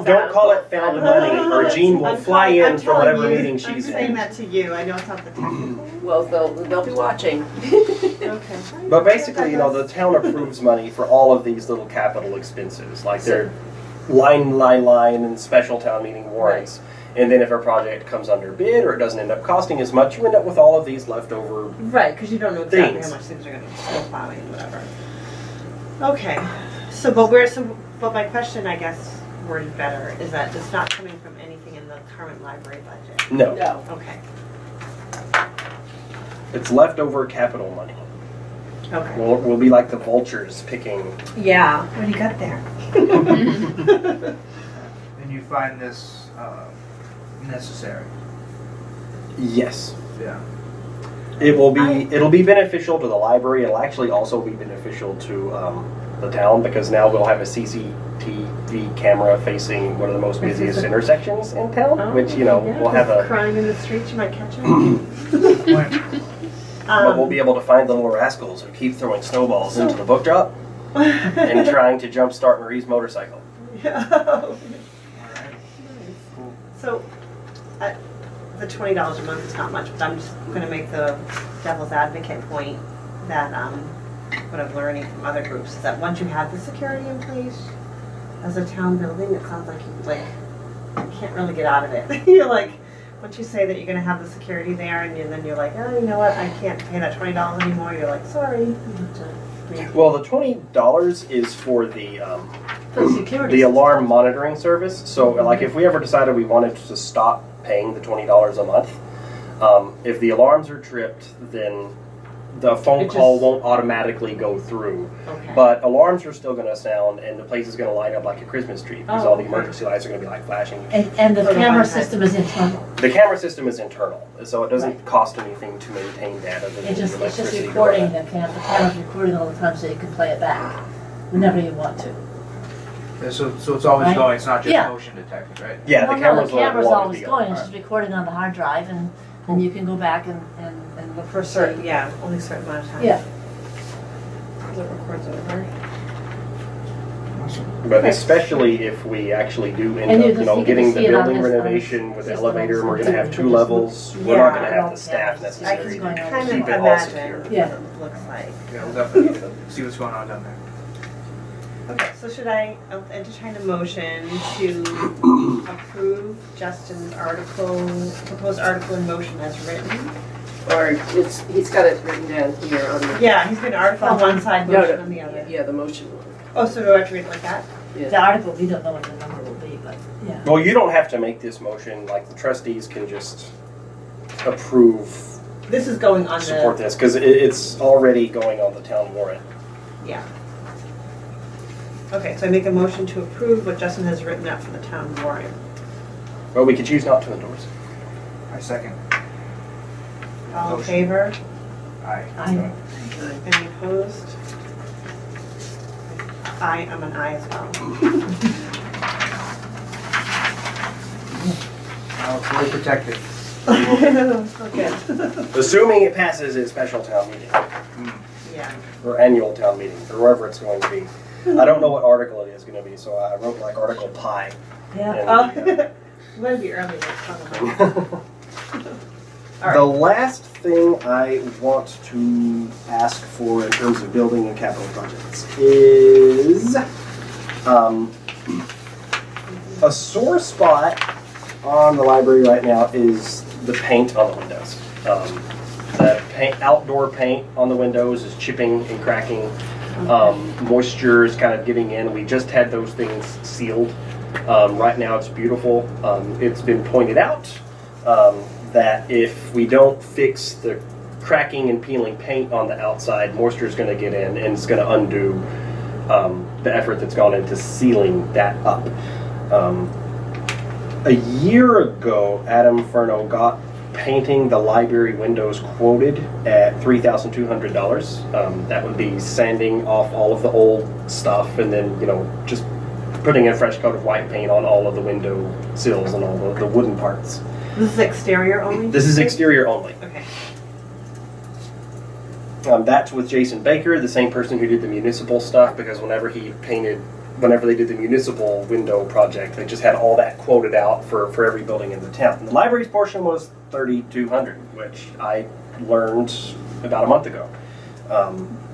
don't call it found money, or Jean will fly in for whatever meeting I'm she's saying in. that to you, I know it's not the technical. Well, they'll be watching. Okay. But basically, the town approves money for all of these little capital expenses, like their line, and special town meeting warrants. And then if a project comes under bid or it doesn't end up costing as much, you end up with all of these leftover. Right, because you don't know exactly things. how much things are going to be snow plowing and whatever. Okay, but my question, I guess, worded better, is that it's not coming from anything in the current library budget. No, No. Okay. it's leftover capital money. Okay. We'll be like the vultures picking. Yeah. What do you got there? And you find this necessary. Yes. Yeah. It'll be beneficial to the library. It'll actually also be beneficial to the town because now we'll have a CCTV camera facing one of the most busiest intersections in town, which, you know, we'll have a... Crying in the street, you might catch him. But we'll be able to find the little rascals who keep throwing snowballs into the book drop and trying to jumpstart Marie's motorcycle. Yeah. So, the $20 a month is not much, but I'm just gonna make the devil's advocate point that, what I'm learning from other groups is that once you have the security in place as a town building, it sounds like you can't really get out of it. You're like, once you say that you're gonna have the security there and then you're like, oh, you know what, I can't pay that $20 anymore, you're like, sorry. You have to Well, the $20 is for the For the security. the alarm monitoring service. So, like, if we ever decided we wanted to stop paying the $20 a month, if the alarms are tripped, then the phone It call just- won't automatically go through. Okay. But alarms are still going to sound, and the place is going to light up like a Christmas tree because Oh, all the okay. emergency lights are going to be like flashing. And the For the camera one time. system is internal. The camera system is internal, so it doesn't Right. cost anything to maintain that other than It's the just electricity. recording going. the camera's recording all the time so you can play it back whenever you want to. Yeah, so it's always Right? going, it's not just Yeah. motion detected, right? Yeah, Well, the no, camera's the camera's will always be going, on. it's just recording on the hard drive and you can go back and look For certain, yeah, only a certain amount of time. Yeah. It records over. But especially if we actually do end And up, you you know, can getting just the see it on building this- on this renovation with the system elevator, and we're gonna have also. two levels, we're not gonna Yeah. have the staff I necessary It's to going can on. kind of keep it all imagine secure. what Yeah. it looks like. Yeah, we'll definitely need to see what's going on down there. Okay, so should I entertain a motion to approve Justin's proposed article in motion as written? Or he's got it written down here on the. Yeah, he's been article on one side, No, motion no, on the other. Yeah, the motion one. Oh, so do I have to read it like that? The article, we don't know what the number will be, but yeah. Well, you don't have to make this motion, like the trustees can just approve, This is going on support the, this, because it's already going on the town warrant. yeah. Okay, so I make a motion to approve what Justin has written up for the town warrant. Well, we could choose not to endorse. I second. All in Motion. favor? Aye. Aye. Any opposed? I am an aye as well. Now it's fully protected. Okay. Assuming it passes at special town meeting, Yeah. or annual town meeting, or wherever it's going to be. I don't know what article it is gonna be, so I wrote like Article Pi. Yeah. Oh, I'm gonna be early next time. All The right. last thing I want to ask for in terms of building and capital projects is a sore spot on the library right now is the paint on the windows. Outdoor paint on the windows is chipping and cracking. Moisture is kind of getting in. We just had those things sealed. Right now it's beautiful. It's been pointed out that if we don't fix the cracking and peeling paint on the outside, moisture is going to get in and it's going to undo the effort that's gone into sealing that up. A year ago, Adam Furno got painting the library windows quoted at $3,200. That would be sanding off all of the old stuff and then, you know, just putting a fresh coat of white paint on all of the window sills and all the wooden parts. This is exterior only? This is exterior only. Okay. That's with Jason Baker, the same person who did the municipal stuff, because whenever they did the municipal window project, they just had all that quoted out for every building in the town. And the library's portion was $3,200, which I learned about a month ago.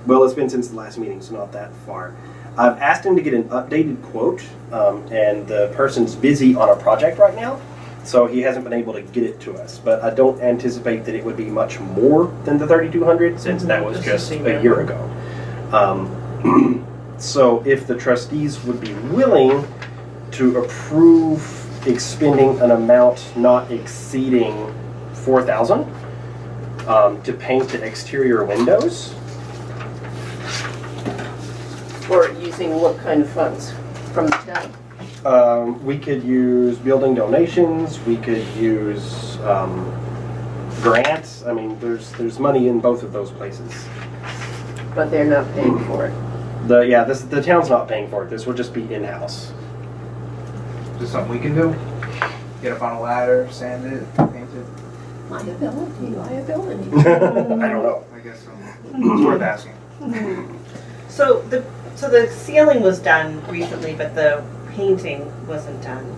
Well, it's been since the last meeting, so not that far. I've asked him to get an updated quote, and the person's busy on a project right now, so he hasn't been able to get it to us. But I don't anticipate that it would be much more than the $3,200, since that was just a year ago. So if the trustees would be willing to approve expending an amount not exceeding $4,000 to paint the exterior windows. Or using what kind of funds from the town? We could use building donations, we could use grants. I mean, there's money in both of those places. But they're not paying for it. The town's not paying for it. This would just be in-house. Is this something we can do? Get up on a ladder, sand it, paint it? Liability. I don't know. I guess so. It's worth asking. So the ceiling was done recently, but the painting wasn't done.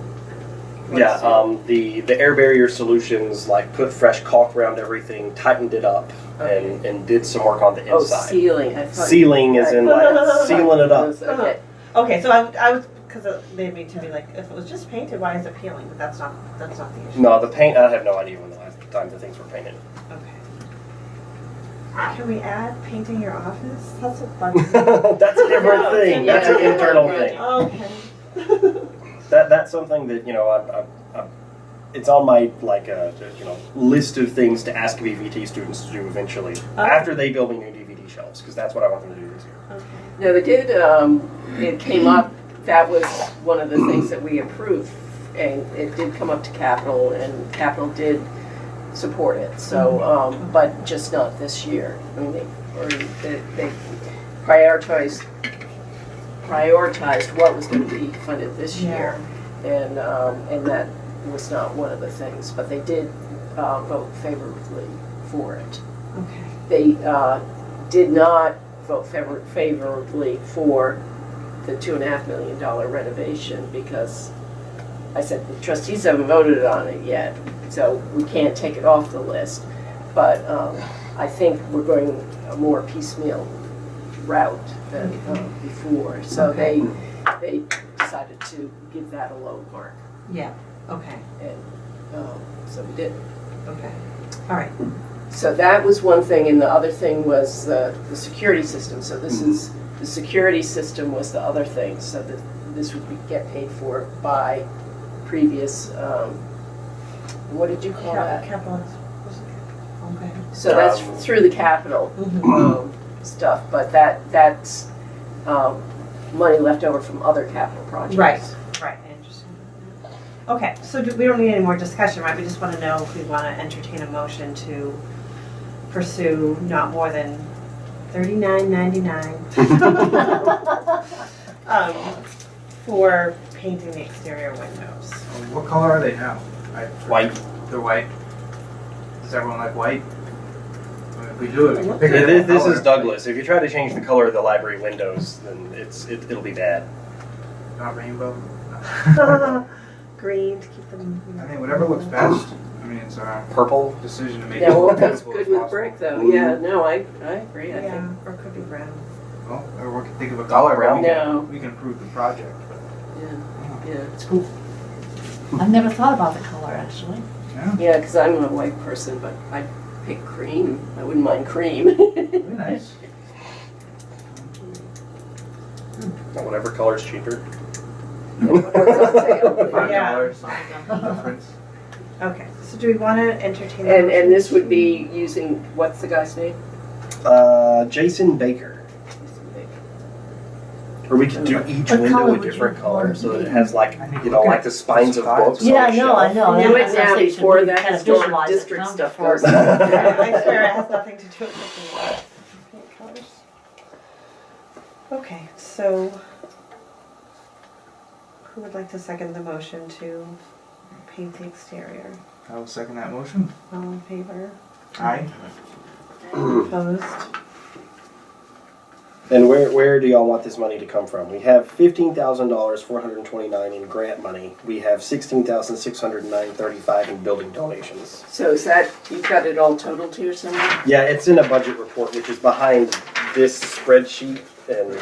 Yeah, the air barrier solutions, like put fresh caulk around everything, tightened it up, and did some work on the Oh, inside. ceiling. I thought Sealing is in like sealing it up. Okay. Okay, so I was, because it made me to be like, if it was just painted, why is it peeling? But that's not the issue. No, the paint, I have no idea when the last time the things were painted. Okay. Can we add painting your office? That's a fun. That's a different No, thing. yeah, That's an yeah, internal yeah. thing. Okay. That's something that, it's on my list of things to ask VVT students to do eventually after they build me new DVD shelves, because that's what I want them to do this year. Okay. No, they did, it came up, that was one of the things that we approved, and it did come up to Capital, and Capital did support it, so, but just not this year. I mean, they prioritized what was gonna be funded this year, and that was not one of the things, but they did vote favorably for it. Okay. They did not vote favorably for the $2.5 million renovation because I said the trustees haven't voted on it yet, so we can't take it off the list. But I think we're going a more piecemeal route than before. So they decided to give that a low mark, Yeah. Okay. and so we did. Okay. All right. So that was one thing, and the other thing was the security system. So this is, the security system was the other thing, so that this would get paid for by previous, what did you call that? Capital. Okay. So that's through the capital stuff, but that's money left over from other capital projects. Right. Right. Interesting. Okay. So we don't need any more discussion, right? We just want to know if we want to entertain a motion to pursue not more than $39.99 for painting the exterior windows. What color are they now? White. They're white. Does everyone like white? I mean, if we do it, we can pick Yeah, a this different is color. Douglas. If you try to change the color of the library windows, then it'll be bad. Not rainbow. No. Green to keep them. I think whatever looks best. I mean, it's our Purple. decision to make Yeah, it well, as that's beautiful good as with possible. brick though. Yeah, no, I agree, I think. Yeah, or it could be brown. Well, or we can think of a color, but No. we can improve the project. Yeah, It's cool. I've never thought about the color, actually. yeah, because I'm a white person, but I'd pick cream. I wouldn't mind cream. Really nice. Whatever color's cheaper. What's on sale? $5 difference. Okay, so do we want to entertain? a And motion this would to- be using, what's the guy's name? Jason Baker. Or we could do each What window color a would you different want color, it to so that be? it has like, like the spines of books. Yeah, on I the know, I shelf. know. Do it That's what I'm now saying, before should we that kind of historic visualize it district come stuff before- goes. I swear it has nothing to do with the paint colors. Okay, so who would like to second the motion to paint the exterior? I will second that motion. All in favor? Aye. Opposed? And where do y'all want this money to come from? We have $15,000, $429 in grant money. We have $16,609.35 in building donations. So is that, you've got it all totaled here somewhere? Yeah, it's in a budget report, which is behind this spreadsheet, and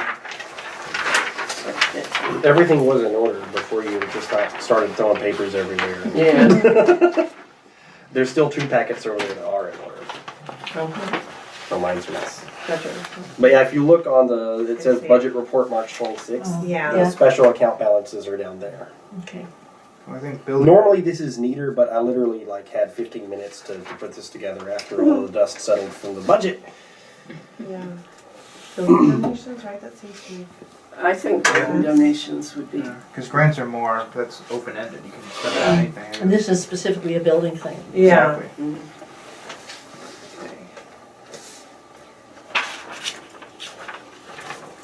everything was in order before you just started throwing papers everywhere. Yeah. There's still 2 packets over there that are in order. So mine's a mess. Gotcha. But yeah, if you look on it says budget report March 26th. Oh, Yeah. The special account balances are down there. Okay. Well, I think building. Normally this is neater, but I literally had 15 minutes to put this together after all the dust settled from the budget. Yeah. building donations, right, that seems to be. I think donations would be, Because grants are more, that's open-ended, you can spend it on anything. And this is specifically a building thing. Yeah. Exactly.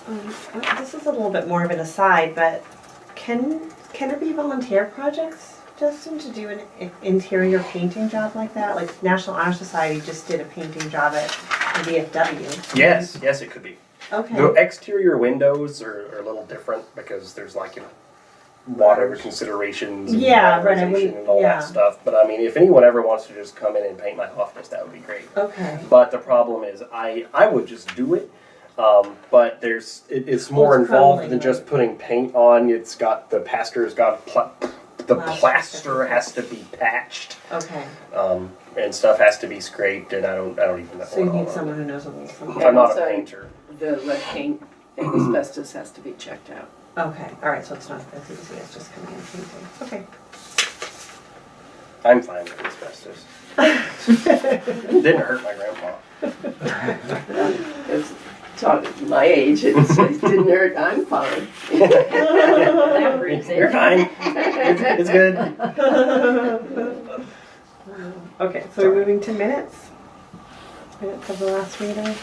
mm, This is a little bit more of an aside, but can there be volunteer projects, Justin, to do an interior painting job like that? Like National Honor Society just did a painting job at the VFW. Yes, it could be. Okay. The exterior windows are a little different because there's like, water considerations and Yeah, right, I weatherization wouldn't- and all yeah. that stuff. But I mean, if anyone ever wants to just come in and paint my office, that would be great. Okay. But the problem is, I would just do it. But it's more it's involved crumbling, than just right? putting paint on. It's got the pastor's got the Plaster. plaster has to be patched, Okay. and stuff has to be scraped. And I don't even know. So you what all need of someone it. who knows what some. I'm not a So- painter. the lead paint and asbestos has to be checked out. Okay. All right. So it's not as easy as just coming in and painting. Okay. I'm fine with asbestos. It didn't hurt my grandpa. It's talking my age, it didn't hurt, I'm fine. You're fine. It's good. Okay. So we're moving to minutes. Minutes of the last meeting.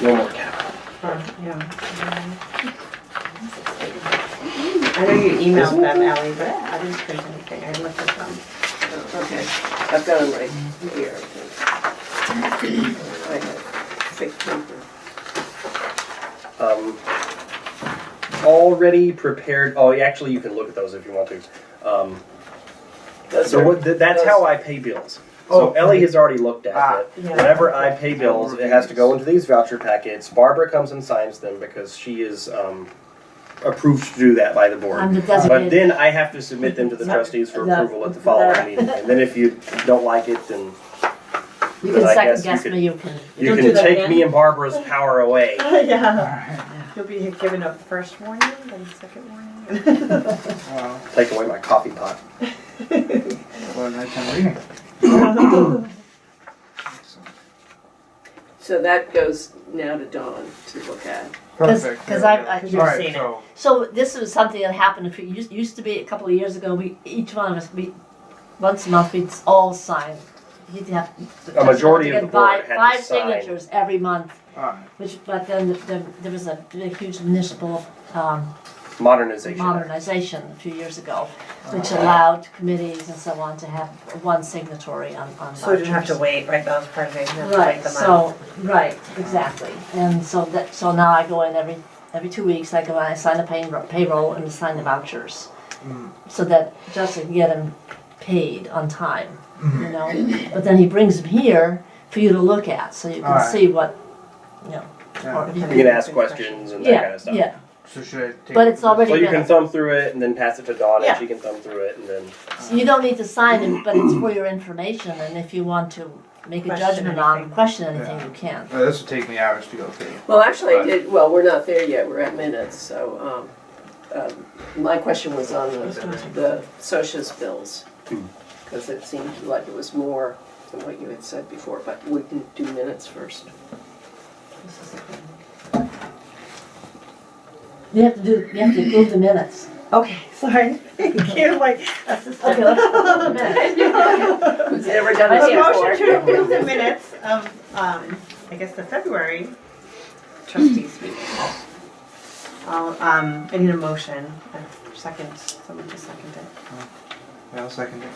No more capital. Yeah. I know you emailed them, Ally, but I didn't print anything. I looked at them. Okay, I've got them right here, I think. I have thick paper. Already prepared. Oh, actually, you can look at those if you want to. Those So are- that's those- how I pay bills. So Oh. Ellie has already looked at it. Yeah. Whenever I pay bills, it has to go into these voucher packets. Barbara comes and signs them because she is approved to do that by the board. I'm the But designated. then I have to submit them to the trustees for approval at the following meeting. And then if you don't like it, then You but can I second guess you guess could- me, you can. you Don't can do that take again. me and Barbara's power away. Yeah. You'll be given a first warning, then second warning. Well, Take away my coffee pot. what a nighttime reading. So that goes now to Dawn to look at. Perfect. Because there we I- go. you've Alright, seen it. so, So this was something that happened a few, used to be a couple of years ago, each one of us, once a month, we'd all sign. You'd have. A majority of get the board five- had to Five sign. signatures every month, alright. but then there was a huge municipal, Modernization. modernization a few years ago, which allowed committees and so on to have one signatory on So you didn't have to vouchers. wait, right? That was part of it. You didn't have to wait Right, the month. so, right, exactly. And so now I go in every 2 weeks, I go in, I sign the payroll and sign the vouchers. Mm. So that Justin can get them paid on time, Mhm. you know? But then he brings them here for you to look at, so you can Alright. see what, you know. Yeah. or if you You can ask questions and that kind Yeah, of stuff. yeah, So should I take? but it's already So you been, can thumb through it and then pass it to Dawn Yeah. and she can thumb through it and then. so you don't need to sign it, but it's for your information, and if you want to make a Question judgment on, anything. question anything, Yeah. you can. This would take me hours to go through. Well, actually, I Right. did, well, we're not there yet, we're at minutes, so, my question was on the socials bills. Hmm. Because it seemed like it was more than what you had said before, but we can do minutes first. You have to approve the minutes. Okay, sorry. Thank you. Like, assistant. Okay, let's approve the minutes. Who's never done A it motion to before? approve the minutes of, I guess, the February trustees meeting. I need a motion, a second, someone to second it. Yeah, I'll second it.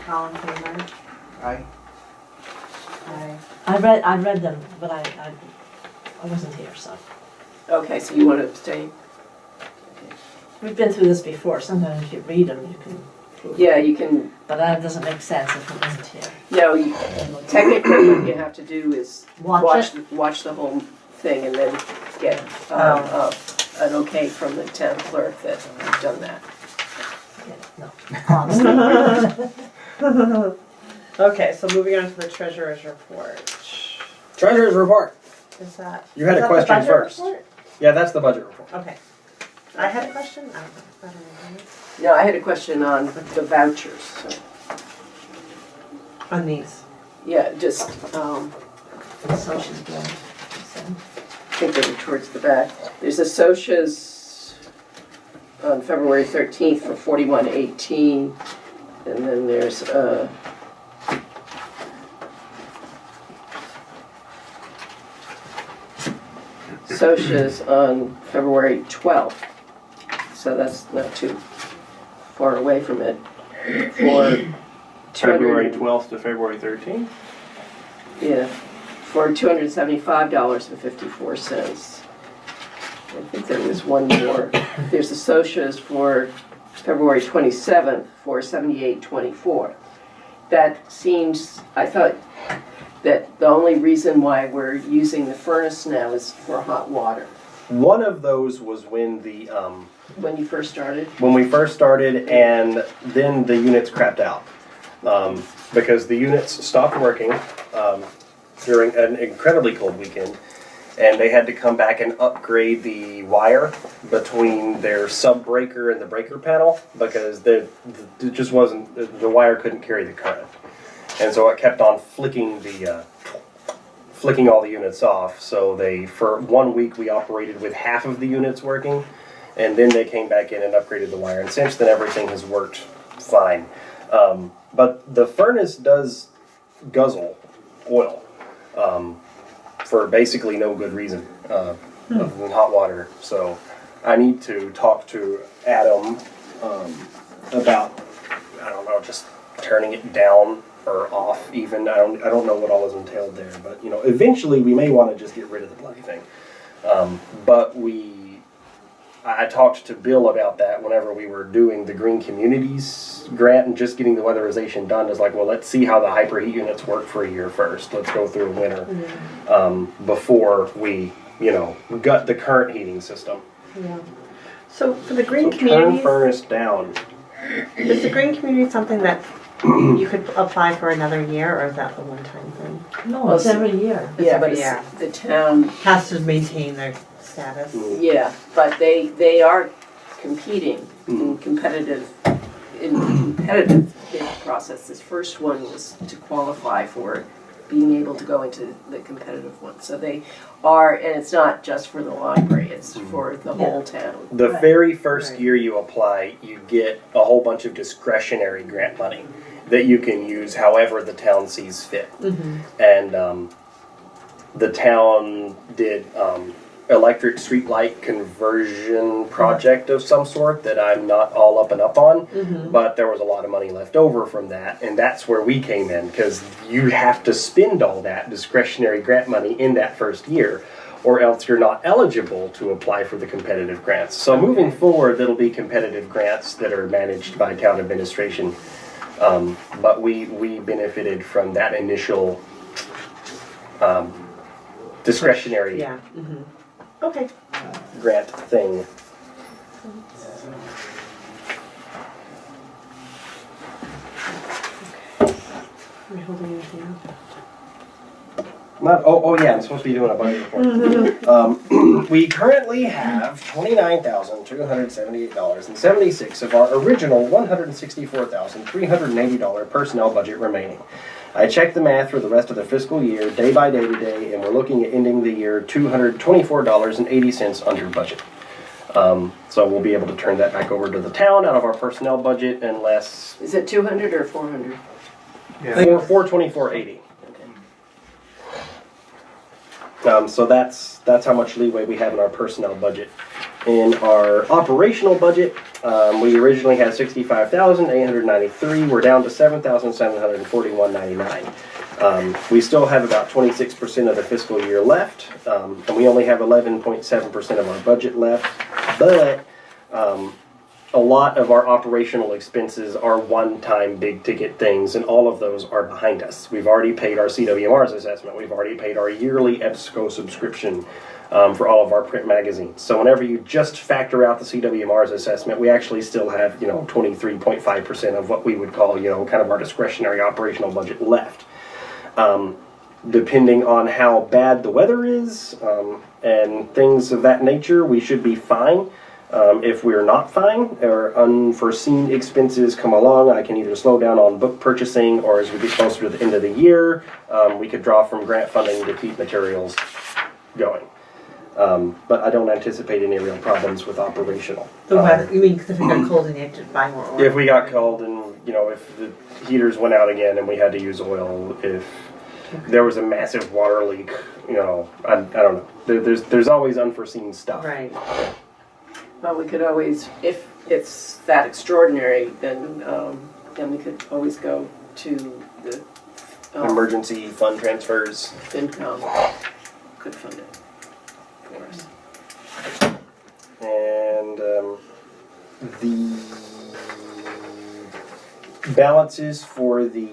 All in favor? Aye. Aye. I read them, but I wasn't here, so. Okay, so you want to abstain? We've been through this before, sometimes if you read them, you can, Yeah, you can, but that doesn't make sense if it wasn't here. technically what you have to do is Watch it. watch the whole thing and then get an okay from the town clerk that you've done that. No. Okay, so moving on to the treasurer's report. Treasurer's report. Is that? You had is a that the question budget first. report? Yeah, that's the budget report. Okay. I had a question? I don't know. No, I had a question on the vouchers, so, On these. yeah, just, So she's going. think they were towards the back. There's a Socias on February 13th for 4118, and then there's Socias on February 12th, so that's not too far away from it. For February 12th to February 13th? Yeah, for $275.54. I think there was one more. There's the Socias for February 27th for $78.24. That seems, I thought that the only reason why we're using the furnace now is for hot water. One of those was when the When you first started? when we first started, and then the units crapped out because the units stopped working during an incredibly cold weekend, and they had to come back and upgrade the wire between their sub breaker and the breaker panel because it just wasn't, the wire couldn't carry the current, and so it kept on flicking all the units off. So for 1 week we operated with half of the units working, and then they came back in and upgraded the wire, and since then everything has worked fine. But the furnace does guzzle oil for basically no good reason other than hot water. So I need to talk to Adam about, I don't know, just turning it down or off even. I don't know what all is entailed there, but eventually we may want to just get rid of the bloody thing. But I talked to Bill about that whenever we were doing the Green Communities grant and just getting the weatherization done. Is like, well, let's see how the hyperheat units work for a year first. Let's go through a winter before we, gut the current heating system. Yeah. So for the green So communities, turn furnace down. is the green community something that you could apply for another year, or is that a one-time thing? No, it's every year. Yeah, but Yeah. the town, Has to maintain their status. yeah, but they are competing in competitive bid process. This first one was to qualify for being able to go into the competitive one. So they are, and it's not just for the library, it's for the whole town. The Right. very first Right. year you apply, you get a whole bunch of discretionary grant money that you can use however the town sees fit. And the town did electric streetlight conversion project of some sort that I'm not all up and up on, but there was a lot of money left over from that, and that's where we came in, because you have to spend all that discretionary grant money in that first year, or else you're not eligible to apply for the competitive grants. So moving forward, it'll be competitive grants that are managed by town administration, but we benefited from that initial discretionary Yeah. Okay. grant thing. Are we holding anything up? Oh yeah, I'm supposed to be doing a budget report. We currently have $29,278.76 of our original $164,380 personnel budget remaining. I checked the math for the rest of the fiscal year, day by day today, and we're looking at ending the year $224.80 under budget. So we'll be able to turn that back over to the town out of our personnel budget unless Is it 200 or 400? Yeah. $424.80. So that's how much leeway we have in our personnel budget. In our operational budget, we originally had $65,893. We're down to $7,741.99. We still have about 26% of the fiscal year left, and we only have 11.7% of our budget left. But a lot of our operational expenses are one-time big-ticket things, and all of those are behind us. We've already paid our CWMR's assessment. We've already paid our yearly EBSCO subscription for all of our print magazines. So whenever you just factor out the CWMR's assessment, we actually still have, 23.5% of what we would call, kind of our discretionary operational budget left. Depending on how bad the weather is and things of that nature, we should be fine. If we're not fine or unforeseen expenses come along, I can either slow down on book purchasing, or as we get closer to the end of the year, we could draw from grant funding to keep materials going. But I don't anticipate any real problems with operational. The weather, you mean, because if it got cold and you had to buy more oil? If we got cold and, if the heaters went out again and we had to use oil, if there was a massive water leak, I don't know. There's always unforeseen stuff. Right. Well, we could always, if it's that extraordinary, then we could always go to the Emergency fund transfers. FinCom could fund it for us. And the balances for the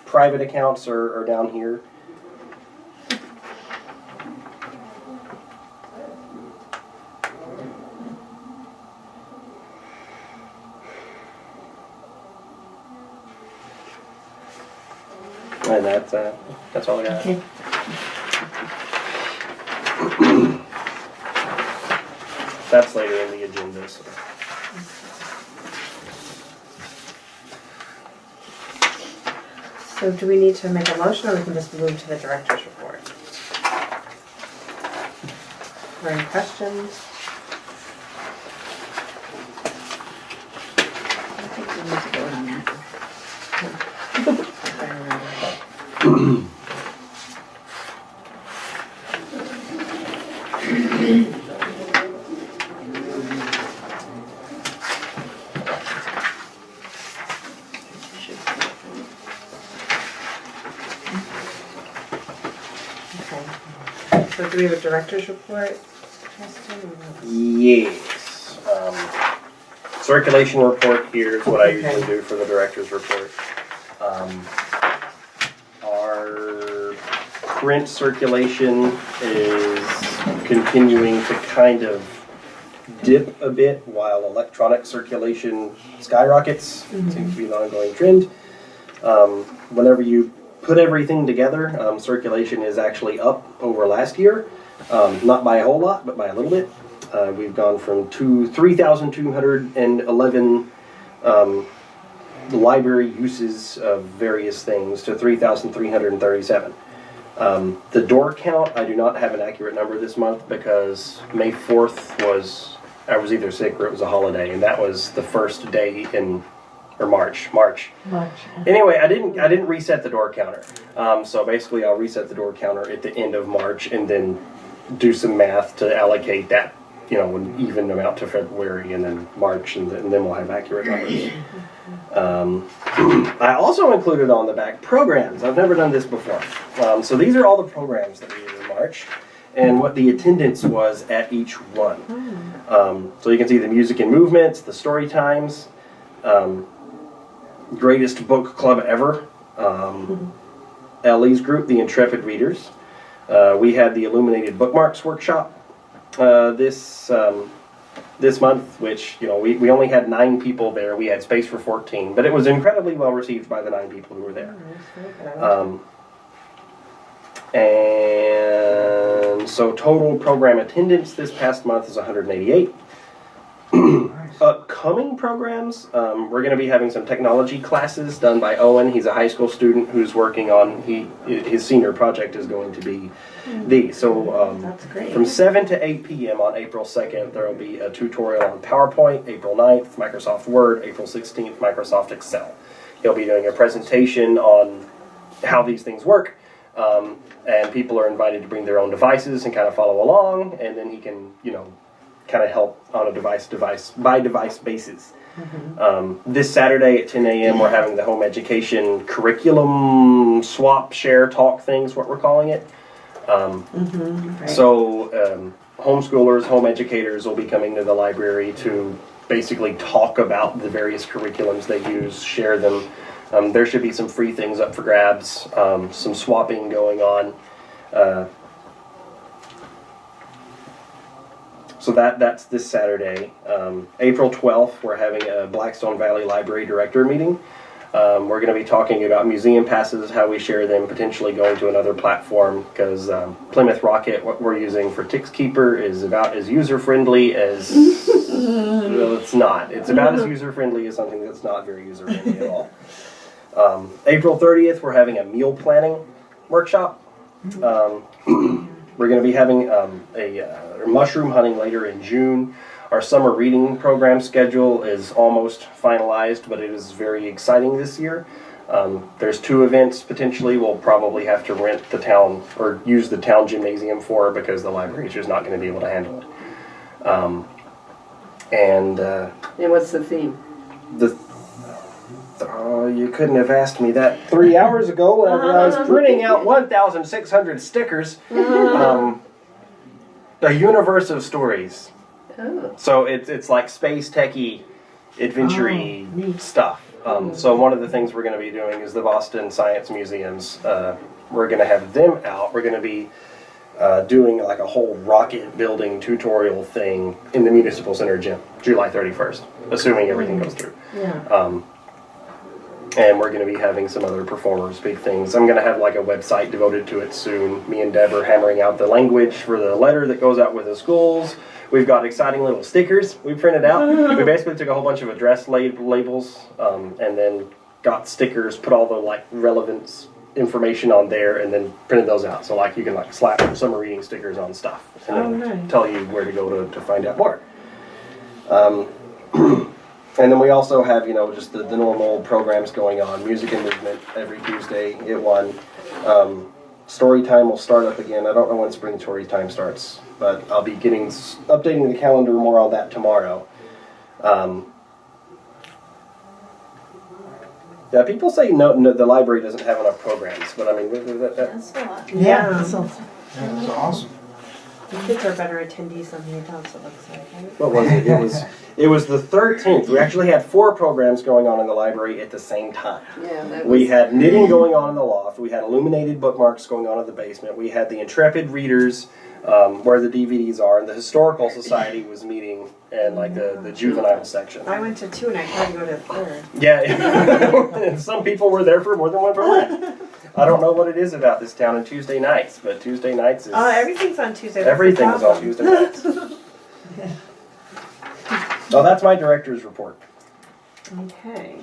private accounts are down here. And that's all I got. Okay. That's later in the agenda. So. So do we need to make a motion, or we can just move to the director's report? Or any questions? I think we need to vote on that. Okay. So do we have a director's report, Justin? Yes. Circulation report here is what I usually Okay. do for the director's report. Our print circulation is continuing to kind of dip a bit while electronic circulation skyrockets. Seems to be an ongoing trend. Whenever you put everything together, circulation is actually up over last year. Not by a whole lot, but by a little bit. We've gone from 3,211 library uses of various things to 3,337. The door count, I do not have an accurate number this month because May 4th I was either sick or it was a holiday, and that was the first day or March. Anyway, I didn't reset the door counter. So basically I'll reset the door counter at the end of March and then do some math to allocate that, an even amount to February and then March, and then we'll have accurate numbers. I also included on the back programs. I've never done this before. So these are all the programs that we did in March and what the attendance was at each one. So you can see the music and movements, the story times, greatest book club ever, Ellie's group, the Intrepid Readers. We had the Illuminated Bookmarks workshop this month, which, we only had 9 people there. We had space for 14, but it was incredibly well received by the 9 people who were there. And so total program attendance this past month is 188. Nice. Upcoming programs, we're going to be having some technology classes done by Owen. He's a high school student who's working on, his senior project is going to be these. So That's great. from 7 to 8 p.m. on April 2nd, there will be a tutorial on PowerPoint, April 9th, Microsoft Word, April 16th, Microsoft Excel. He'll be doing a presentation on how these things work, and people are invited to bring their own devices and kind of follow along, and then he can, kind of help on a device by device basis. This Saturday at 10 a.m. we're having the home education curriculum swap share talk things, what we're calling it. Right. So homeschoolers, home educators will be coming to the library to basically talk about the various curriculums they use, share them. There should be some free things up for grabs, some swapping going on. So that's this Saturday. April 12th, we're having a Blackstone Valley Library Director meeting. We're going to be talking about museum passes, how we share them, potentially going to another platform, because Plymouth Rocket, what we're using for TixKeeper, is about as user-friendly as... well, it's not. It's about as user-friendly as something that's not very user-friendly at all. April 30th, we're having a meal planning workshop. We're going to be having a mushroom hunting later in June. Our summer reading program schedule is almost finalized, but it is very exciting this year. There's 2 events potentially we'll probably have to rent the town or use the town gymnasium for because the library is just not going to be able to handle it. And what's the theme? You couldn't have asked me that 3 hours ago whenever I was printing out 1,600 stickers. The universe of stories. Oh. So it's like space techie, adventure-y stuff. So one of the things we're going to be doing is the Boston Science Museums. We're going to have them out. We're going to be doing like a whole rocket building tutorial thing in the Municipal Center gym, July 31st, assuming everything goes through. Yeah. And we're going to be having some other performers, big things. I'm going to have like a website devoted to it soon. Me and Deb are hammering out the language for the letter that goes out with the schools. We've got exciting little stickers we printed out. We basically took a whole bunch of address labels and then got stickers, put all the like relevance information on there, and then printed those out. So like you can like slap summer reading stickers on stuff and then tell you where to go to find out more. And then we also have, just the normal programs going on. Music and Movement every Tuesday at 1. Story time will start up again. I don't know when spring story time starts, but I'll be updating the calendar more on that tomorrow. Yeah, people say no, the library doesn't have enough programs, but I mean, That's a lot. Yeah. That's awesome. The kids are better attendees than the adults, it looks like, right? what was it? It was the 13th. We actually had 4 programs going on in the library at the same time. Yeah, that We was, had knitting going on in the loft. We had illuminated bookmarks going on in the basement. We had the Intrepid Readers, where the DVDs are, and the Historical Society was meeting in like the juvenile section. I went to 2 and I tried to go to 3rd. Yeah, some people were there for more than one program. I don't know what it is about this town and Tuesday nights, but Tuesday nights is Everything's on Tuesday. That's the everything's on problem. Tuesday nights. So that's my director's report. Okay.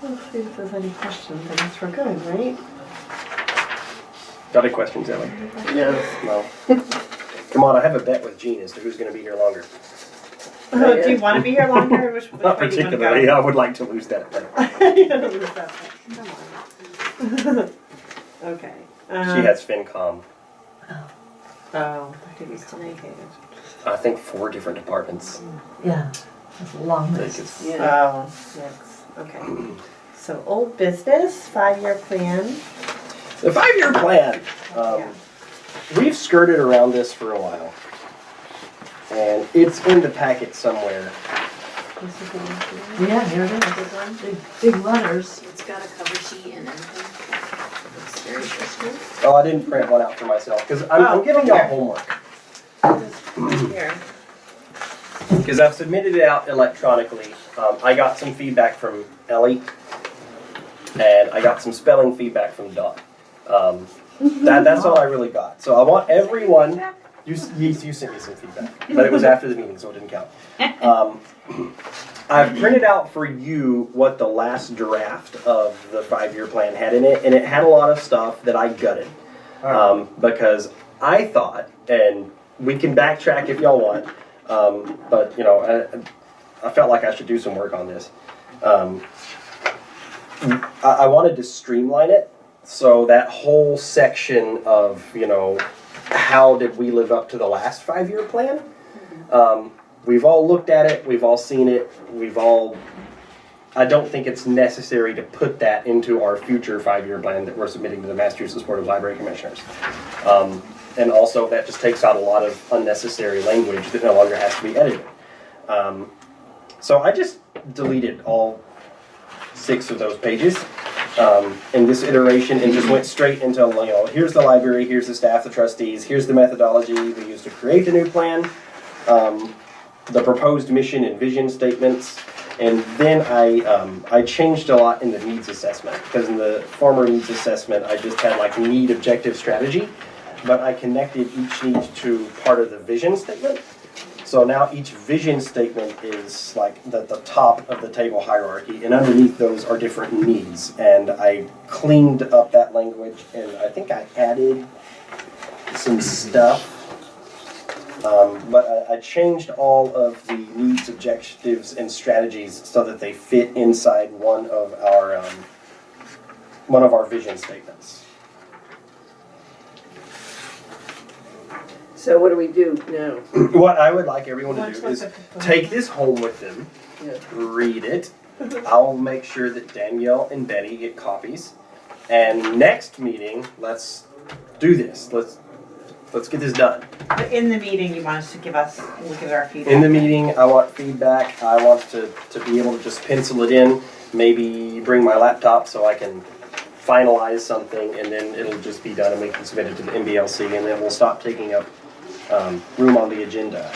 Let's see if there's any questions. I guess we're good, right? Got any questions, Ellie? no. No. Come on, I have a bet with Gene as to who's going to be here longer. Do you want to be here longer? Which Not way do you want to particularly. go? I would like to lose that bet. You don't lose that bet. Come on. Okay. She has FinCom. Oh, I think it's complicated. I think 4 different departments. Yeah. That's a long I think list. it's- Yeah. Oh, yes. Okay. So old business, 5-year plan. The 5-year plan. Yeah. We've skirted around this for a while. And it's in the packet somewhere. This is the one. Yeah, here it is. Big one. Big letters. It's got a cover sheet and everything. Looks very interesting. Oh, I didn't print one out for myself because I'm giving y'all homework. Just here. Because I've submitted it out electronically. I got some feedback from Ellie, and I got some spelling feedback from Dawn. That's all I really got. So I want everyone. You sent me some feedback, but it was after the meeting, so it didn't count. I've printed out for you what the last draft of the 5-year plan had in it, and it had a lot of stuff that I gutted. Because I thought, and we can backtrack if y'all want, but I felt like I should do some work on this. I wanted to streamline it, so that whole section of, how did we live up to the last 5-year plan? We've all looked at it, we've all seen it, I don't think it's necessary to put that into our future 5-year plan that we're submitting to the Massachusetts Board of Library Commissioners. And also that just takes out a lot of unnecessary language that no longer has to be edited. So I just deleted all 6 of those pages in this iteration and just went straight into, here's the library, here's the staff, the trustees, here's the methodology we used to create the new plan, the proposed mission and vision statements, and then I changed a lot in the needs assessment, because in the former needs assessment I just had like need, objective, strategy, but I connected each need to part of the vision statement. So now each vision statement is like the top of the table hierarchy, and underneath those are different needs. And I cleaned up that language, and I think I added some stuff. But I changed all of the needs, objectives, and strategies so that they fit inside one of our vision statements. So what do we do now? What I would like everyone to Let's do look is at the- take this home with them, Yeah. read it. I'll make sure that Danielle and Betty get copies. And next meeting, let's do this. Let's get this done. But in the meeting, you want us to give our feedback. In the meeting, I want feedback. I want to be able to just pencil it in, maybe bring my laptop so I can finalize something, and then it'll just be done and we can submit it to the MBLC, and then we'll stop taking up room on the agenda.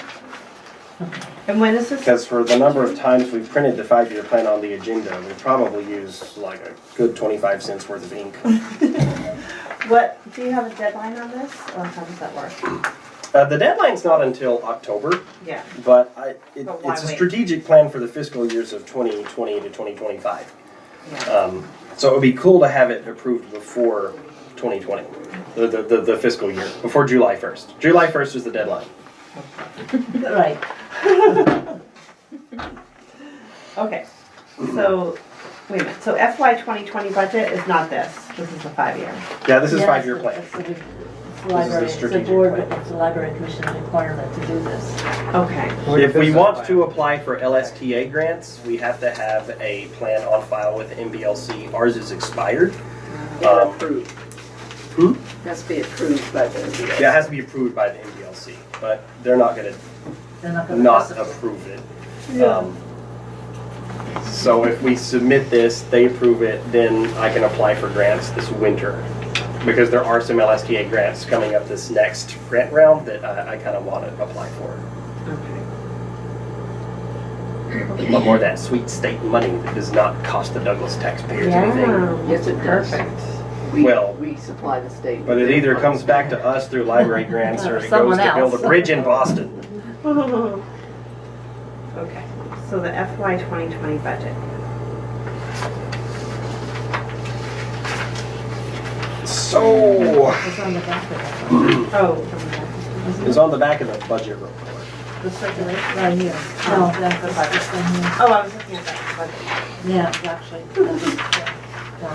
And when is this? Because for the number of times we've printed the 5-year plan on the agenda, we probably use like a good 25 cents worth of ink. What, do you have a deadline on this, or how does that work? The deadline's not until October, Yeah. but But why it's a wait? strategic plan for the fiscal years of 2020 to 2025. Yeah. So it would be cool to have it approved before 2020, the fiscal year, before July 1st. July 1st is the deadline. Right. Okay, so, wait a minute, so FY 2020 budget is not this, this is the 5-year. Yeah, this is Yes, 5-year plan. It's the library, it's the strategic board, plan. it's the library commission requirement to do this. Okay, If we want to apply for LSTA grants, we have to have a plan on file with the MBLC. Ours is expired. And approved. Hmm? Has to be approved by the MBLC. Yeah, it has to be approved by the MBLC, but they're not going They're not to gonna. not approve it. So if we submit this, they approve it, then I can apply for grants this winter. Because there are some LSTA grants coming up this next grant round that I kind of want to apply for. okay. But more of that sweet state money that does not cost the Douglas taxpayers anything. Yes, it does. Perfect. We supply the state. But it either comes back to us through library grants or it goes Someone to build a else. bridge in Boston. Okay, so the FY 2020 budget. So, It's on the back of that. Oh, it's on the back of the budget report. The circulation, right here. No, that's this one here. oh, I was looking at that budget. Yeah, it's actually. No,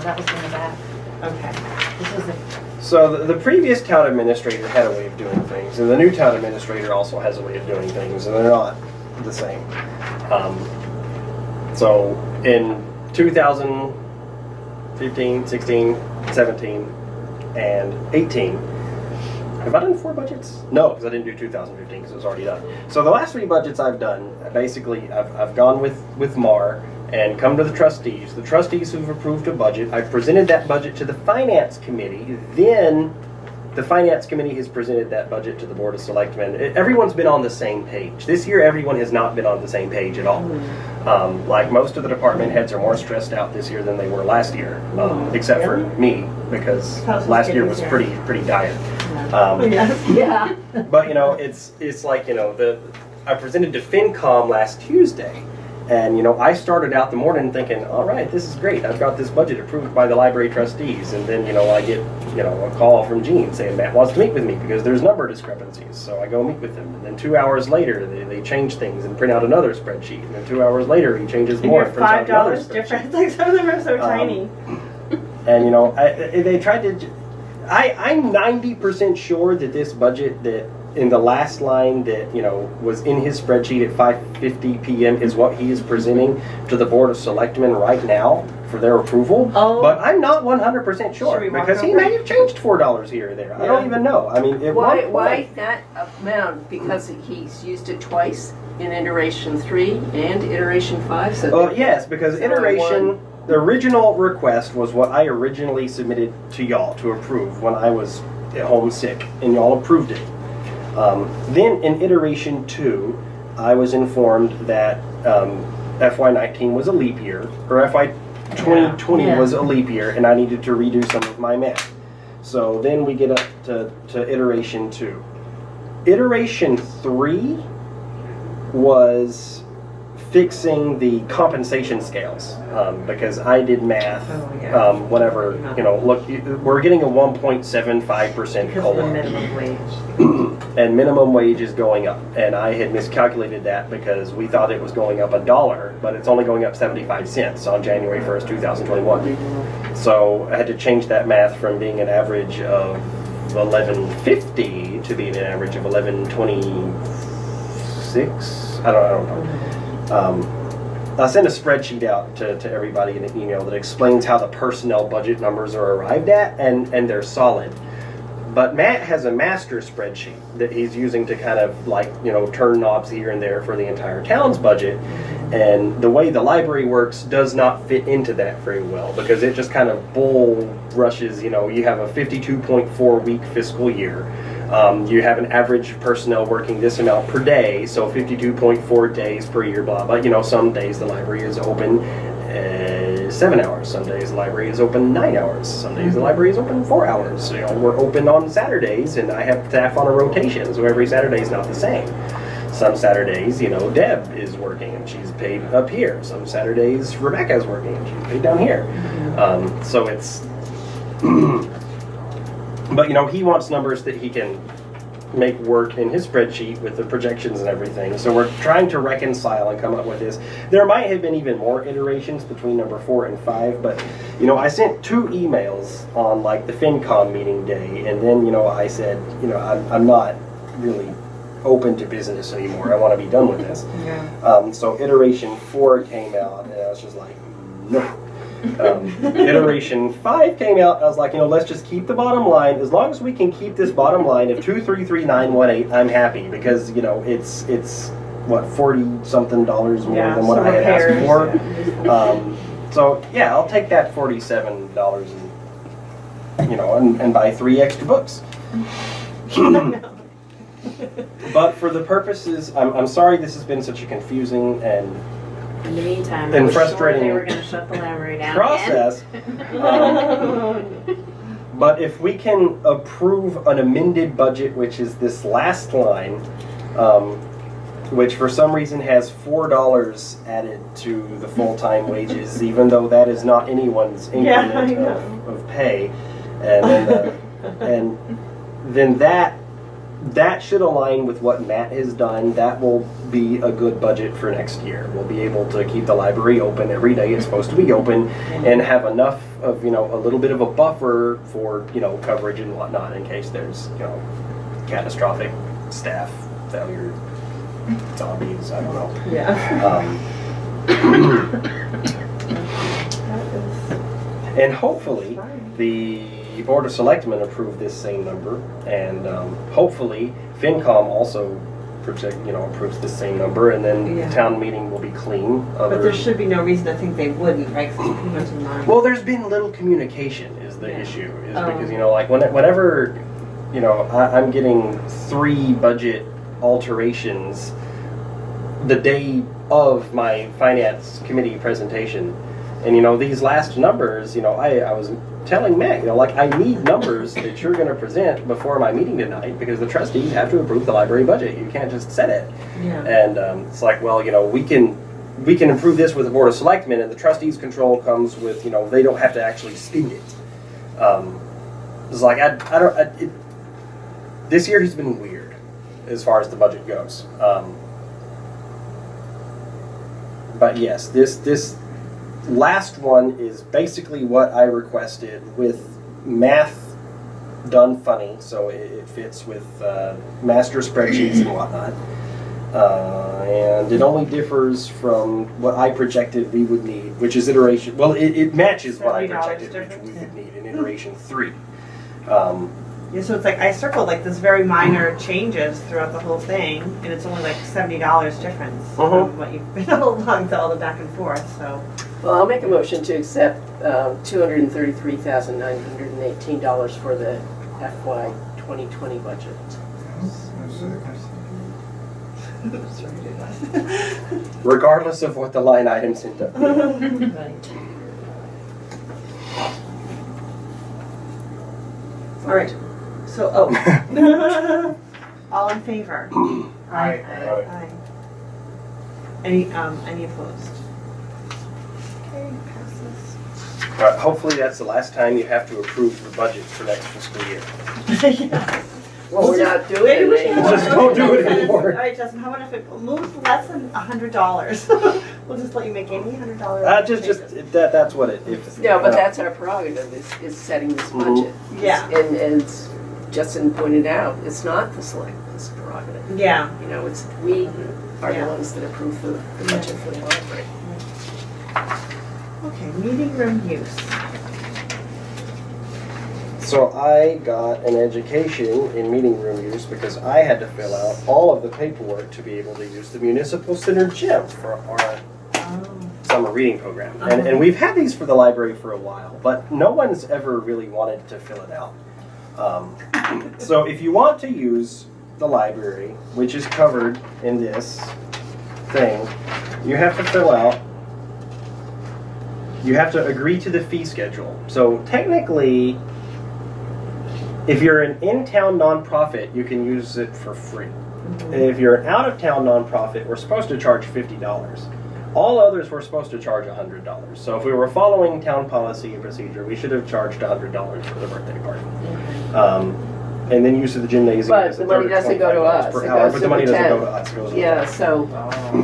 that was in the back. Okay. This is the, So the previous town administrator had a way of doing things, and the new town administrator also has a way of doing things, and they're not the same. So in 2015, 16, 17, and 18, have I done 4 budgets? No, because I didn't do 2015 because it was already done. So the last 3 budgets I've done, basically I've gone with MAR and come to the trustees. The trustees who've approved a budget, I've presented that budget to the finance committee, then the finance committee has presented that budget to the board of selectmen. Everyone's been on the same page. This year everyone has not been on the same page at all. Like most of the department heads are more stressed out this year than they were last year, except for me, because last year was pretty dire. yeah. But you know, it's like, you know, I presented to FinCom last Tuesday, and you know, I started out the morning thinking, all right, this is great. I've got this budget approved by the library trustees, and then you know, I get a call from Gene saying Matt wants to meet with me because there's number discrepancies. So I go meet with him, and then 2 hours later they change things and print out another spreadsheet, and then 2 hours later he changes more and prints out another $5 spreadsheet. difference, like some of them are so tiny. And you know, they tried to. I'm 90% sure that this budget that in the last line that was in his spreadsheet at 5:50 p.m. is what he is presenting to the Board of Selectmen right now for their approval. Oh. But I'm not 100% Should sure we walk because he over? may have changed $4 here or there. I don't even know. I mean, at one point- Why that amount? Because he's used it twice in iteration 3 and iteration 5. So Well, yes, because So iteration, the original request was what I originally submitted to y'all to approve when I was at home sick, and y'all approved it. Then in iteration 2, I was informed that FY19 was a leap year, or FY 2020 Yeah. was a leap year, and I needed to redo some of my math. So then we get up to iteration 2. Iteration 3 was fixing the compensation scales, because I did math. Oh, yeah. Whenever, look, we're getting a 1.75% Because of the COLA. minimum wage. And minimum wage is going up. And I had miscalculated that because we thought it was going up $1, but it's only going up 75 cents on January 1st, 2021. So I had to change that math from being an average of 11.50 to being an average of 11.26. I don't know. I sent a spreadsheet out to everybody in an email that explains how the personnel budget numbers are arrived at, and they're solid. But Matt has a master spreadsheet that he's using to kind of turn knobs here and there for the entire town's budget. And the way the library works does not fit into that very well because it just kind of bull rushes. You have a 52.4 week fiscal year. You have an average personnel working this amount per day, so 52.4 days per year, blah, blah. Some days the library is open 7 hours. Some days the library is open 9 hours. Some days the library is open 4 hours. We're open on Saturdays, and I have staff on a rotation, so every Saturday is not the same. Some Saturdays, Deb is working, and she's paid up here. Some Saturdays, Rebecca's working, and she's paid down here. So it's... But, he wants numbers that he can make work in his spreadsheet with the projections and everything. So we're trying to reconcile and come up with this. There might have been even more iterations between number 4 and 5, but, I sent 2 emails on, the FinCom meeting day, and then, I said, I'm not really open to business anymore. I want to be done with this. Yeah. So iteration 4 came out, and I was just like, no. Iteration 5 came out. I was like, let's just keep the bottom line. As long as we can keep this bottom line of 233,918, I'm happy because it's what $40 something more than what I had asked for. Yeah. So yeah, I'll take that $47 and buy 3 extra books. But for the purposes, I'm sorry this has been such a confusing and In the meantime, And I was sure frustrating they were going to shut the library down process. But if we can approve an amended budget, which is this last line, which for some reason has $4 added to the full-time wages, even though that is not anyone's increment of pay, and then that should align with what Matt has done. That will be a good budget for next year. We'll be able to keep the library open every day it's supposed to be open and have enough of, a little bit of a buffer for, coverage and whatnot in case there's, catastrophic staff failure, zombies, I don't know. Yeah. And hopefully the Board of Selectmen approved this same number, and hopefully FinCom also approves this same number, and then the town meeting will be clean. But there should be no reason to think they wouldn't, right? Because it's pretty much in line. Well, there's been little communication is the issue, because whenever I'm getting 3 budget alterations the day of my finance committee presentation, and these last numbers, I was telling Matt, I need numbers that you're going to present before my meeting tonight because the trustees have to approve the library budget. You can't just set it. Yeah. And it's like, well, we can approve this with the Board of Selectmen, and the trustees' control comes with, they don't have to actually spend it. It's like this year has been weird as far as the budget goes. But yes, this last one is basically what I requested with math done funny, so it fits with master spreadsheets and whatnot. And it only differs from what I projected we would need, which is iteration. Well, it matches what I projected which we would need in iteration 3. Yeah, so it's like I circled this very minor changes throughout the whole thing, and it's only $70 difference from what you've been along to all the back and forth. So. Well, I'll make a motion to accept $233,918 for the FY 2020 budget. Regardless of what the line items end up being. All right. So, all in favor? Aye. Aye. Any opposed? Okay, passes. Hopefully that's the last time you have to approve the budget for next fiscal year. Well, we're not doing Maybe we it should. anymore. Just don't do it anymore. All right, Justin, how about if it moves less than $100? We'll just let you make any $100. That's what it, if. No, but that's our prerogative, is setting this budget. Yeah. And as Justin pointed out, it's not the selectmen's prerogative. Yeah. You know, it's, we are the Yeah. ones that approve the budget for the library. Okay, meeting room use. So I got an education in meeting room use because I had to fill out all of the paperwork to be able to use the municipal center gym for our summer reading program. And we've had these for the library for a while, but no one's ever really wanted to fill it out. So if you want to use the library, which is covered in this thing, you have to fill out, you have to agree to the fee schedule. So technically, if you're an in-town nonprofit, you can use it for free. If you're an out-of-town nonprofit, we're supposed to charge $50. All others we're supposed to charge $100. So if we were following town policy and procedure, we should have charged $100 for the birthday party. And then use of the gymnasium. But is the a money third doesn't go to $25 us, per it hour, goes but to the money the doesn't go town. to us. It goes to the Yeah, town.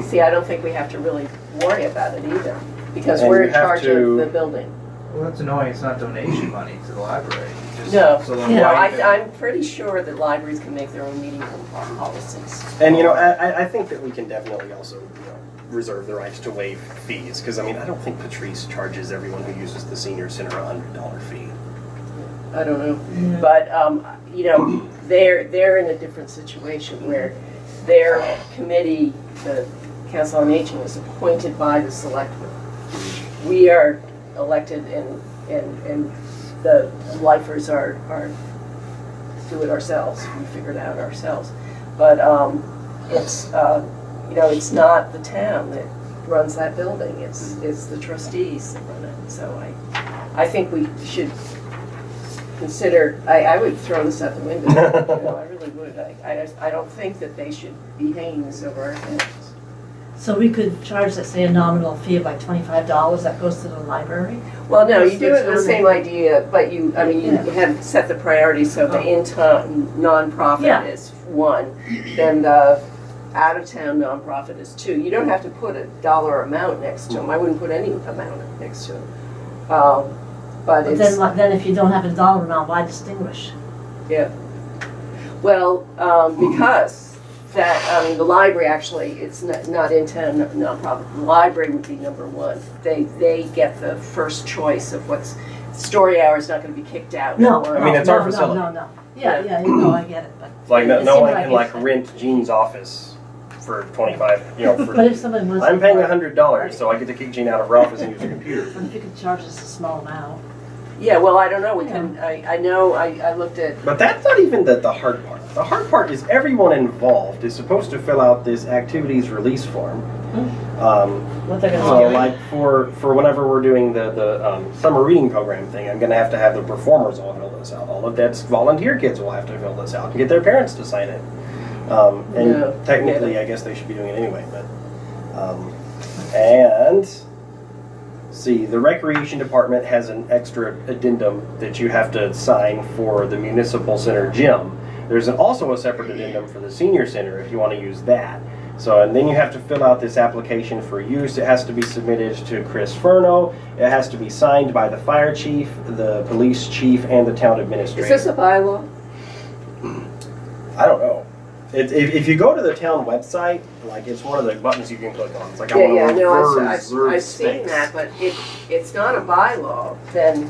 so, see, I don't think we have to really worry about it either, because And we're you in have charge to- of the building. Well, that's annoying, it's not donation money to the library. Just- No. So then Yeah. No, why even- I'm pretty sure that libraries can make their own meeting room policies. And you know, I think that we can definitely also, reserve the right to waive fees, because I mean, I don't think Patrice charges everyone who uses the senior center $100 fee. I don't know, but, they're in a different situation where their committee, the Council on Aging, is appointed by the selectmen. We are elected and the lifers are do it ourselves, we figure it out ourselves. But, it's not the town that runs that building, it's the trustees that run it. So I think we should consider, I would throw this out the window, I really would. I don't think that they should be hanging this over our heads. So we could charge, let's say, a nominal fee of like $25 that goes to the library? Well, no, you do it That's the what same idea, but you have set the priority, so the in-town nonprofit Yeah. is one, then the out-of-town nonprofit is two. You don't have to put a dollar amount next to them, I wouldn't put any amount next to them. But But it's, then if you don't have a dollar amount, why distinguish? yeah. Well, because the library actually, it's not in-town nonprofit, the library would be number one. They get the first choice of what's, story hour is not gonna be kicked out. No, or- I mean, it's our no, facility. No. Yeah, no, I get it, but. Like, it no seems one can like it's- rent Gene's office for 25, But if somebody wants. I'm paying $100, so I get to kick Gene out of her office and use her computer. But if you could charge us a small amount. Yeah, well, I don't know, we can, I know, I looked at, But that's not even the hard part. The hard part is everyone involved is supposed to fill out this activities release form. What they're So gonna do. like for whenever we're doing the summer reading program thing, I'm gonna have to have the performers all fill this out. All of that's volunteer kids will have to fill this out and get their parents to sign it. And Yeah. technically, I guess they should be doing it anyway. But and see, the recreation department has an extra addendum that you have to sign for the municipal center gym. There's also a separate addendum for the senior center if you want to use that. So, and then you have to fill out this application for use. It has to be submitted to Chris Furno. It has to be signed by the fire chief, the police chief, and the town administrator. is this a bylaw? I don't know. If you go to the town website, like it's one of the buttons you can click on. It's like I Yeah, want to no, reserve I've seen space. that, but if it's not a bylaw, then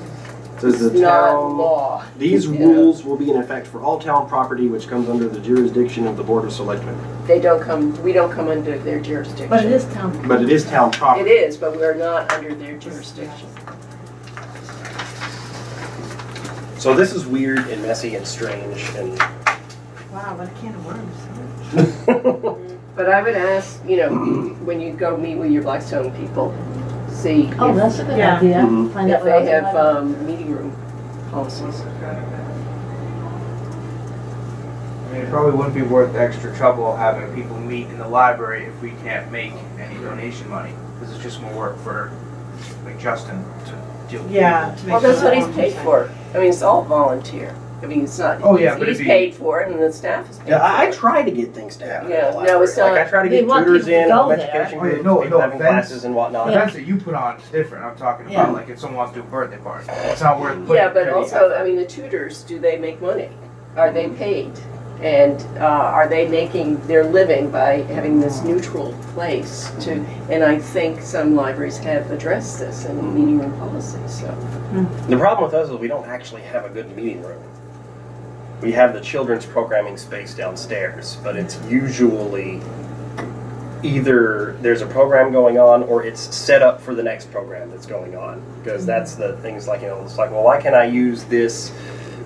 Says it's the not town. law. These you know. rules will be in effect for all town property which comes under the jurisdiction of the Board of Selectmen. We don't come under their jurisdiction. But it is town. But it is town It property. is, but we're not under their jurisdiction. So this is weird and messy and strange and. Wow, what a can of worms. But I would ask, when you go meet with your Blackstone people, see Oh, if that's a good Yeah. idea. Mhm. Find out if what they else have meeting room policies. I mean, it probably wouldn't be worth the extra trouble having people meet in the library if we can't make any donation money, because it's just more work for, like, Justin to deal with. Yeah. people. to Well, make that's sure what he's that- paid for. I mean, it's all volunteer. I mean, it's not, Oh, yeah, but he's it'd be- paid for it and the staff is paid Yeah, I for it. try to get things to happen. Yeah, in the no, it's library. Like, I not- try to They get want tutors people to in, go home there. education Oh, yeah, groups, no people having offense. classes and whatnot. The Yeah. events that you put on is different. I'm talking Yeah. about, like, if someone wants to do a birthday party, it's not worth putting. Yeah, but any also, effort. I mean, the tutors, do they make money? Are they paid? And are they making their living by having this neutral place to, and I think some libraries have addressed this in meeting room policies, so. The problem with us is we don't actually have a good meeting room. We have the children's programming space downstairs, but it's usually either there's a program going on or it's set up for the next program that's going on. Because that's the things like, it's like, well, why can't I use this,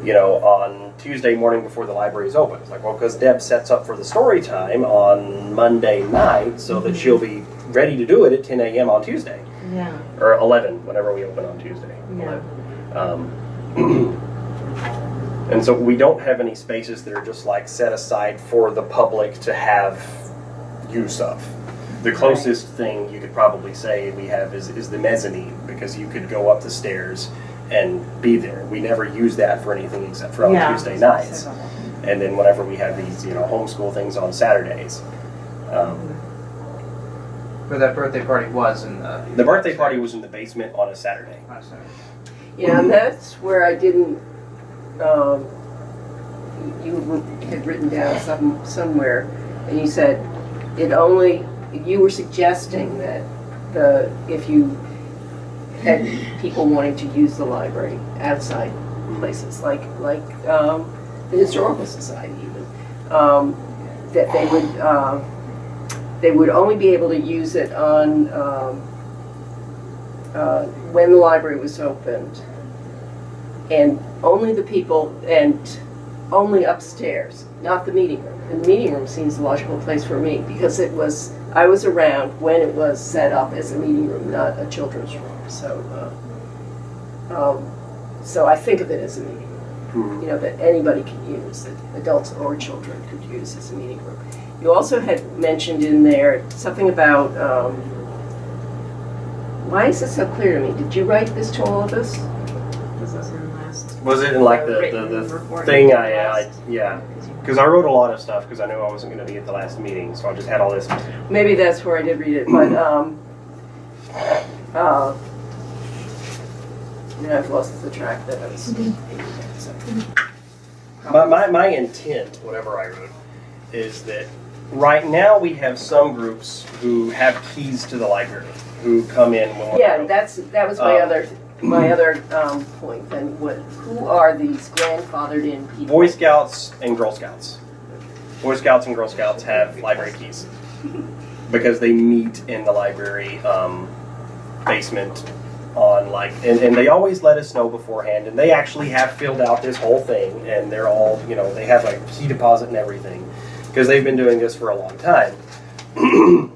on Tuesday morning before the library's open? It's like, well, because Deb sets up for the story time on Monday night so that she'll be ready to do it at 10 a.m. on Tuesday. Yeah. Or 11, whenever we open on Tuesday. Yeah. And so we don't have any spaces that are just like set aside for the public to have use of. The closest thing you could probably say we have is the mezzanine, because you could go up the stairs and be there. We never use that for anything except for on Yeah. Tuesday nights. And then whenever we have these, homeschool things on Saturdays. But that birthday party was in the. The birthday party was in the basement on a Saturday. On Saturday. Yeah, and that's where I didn't, you had written down somewhere, and you said you were suggesting that if you had people wanting to use the library outside places, like the Historical Society even, that they would only be able to use it on, when the library was opened, and only the people, and only upstairs, not the meeting room. And the meeting room seems the logical place for me, because I was around when it was set up as a meeting room, not a children's room. So I think of it as a meeting room, that anybody can use, that adults or children could use as a meeting room. You also had mentioned in there something about, why is this so clear to me? Did you write this to all of us? Was this in last? Was it in like Written the report thing you I last? yeah. Because I wrote a lot of stuff because I knew I wasn't going to be at the last meeting, so I just had all this. Maybe that's where I did read it, but I've lost the track that I was. My intent, whatever I wrote, is that right now we have some groups who have keys to the library, who come in when we're Yeah, open. that was my other point. Then who are these grandfathered in people? Boy Scouts and Girl Scouts. Boy Scouts and Girl Scouts have library keys because they meet in the library basement on and they always let us know beforehand, and they actually have filled out this whole thing, and they're all, they have a key deposit and everything because they've been doing this for a long time.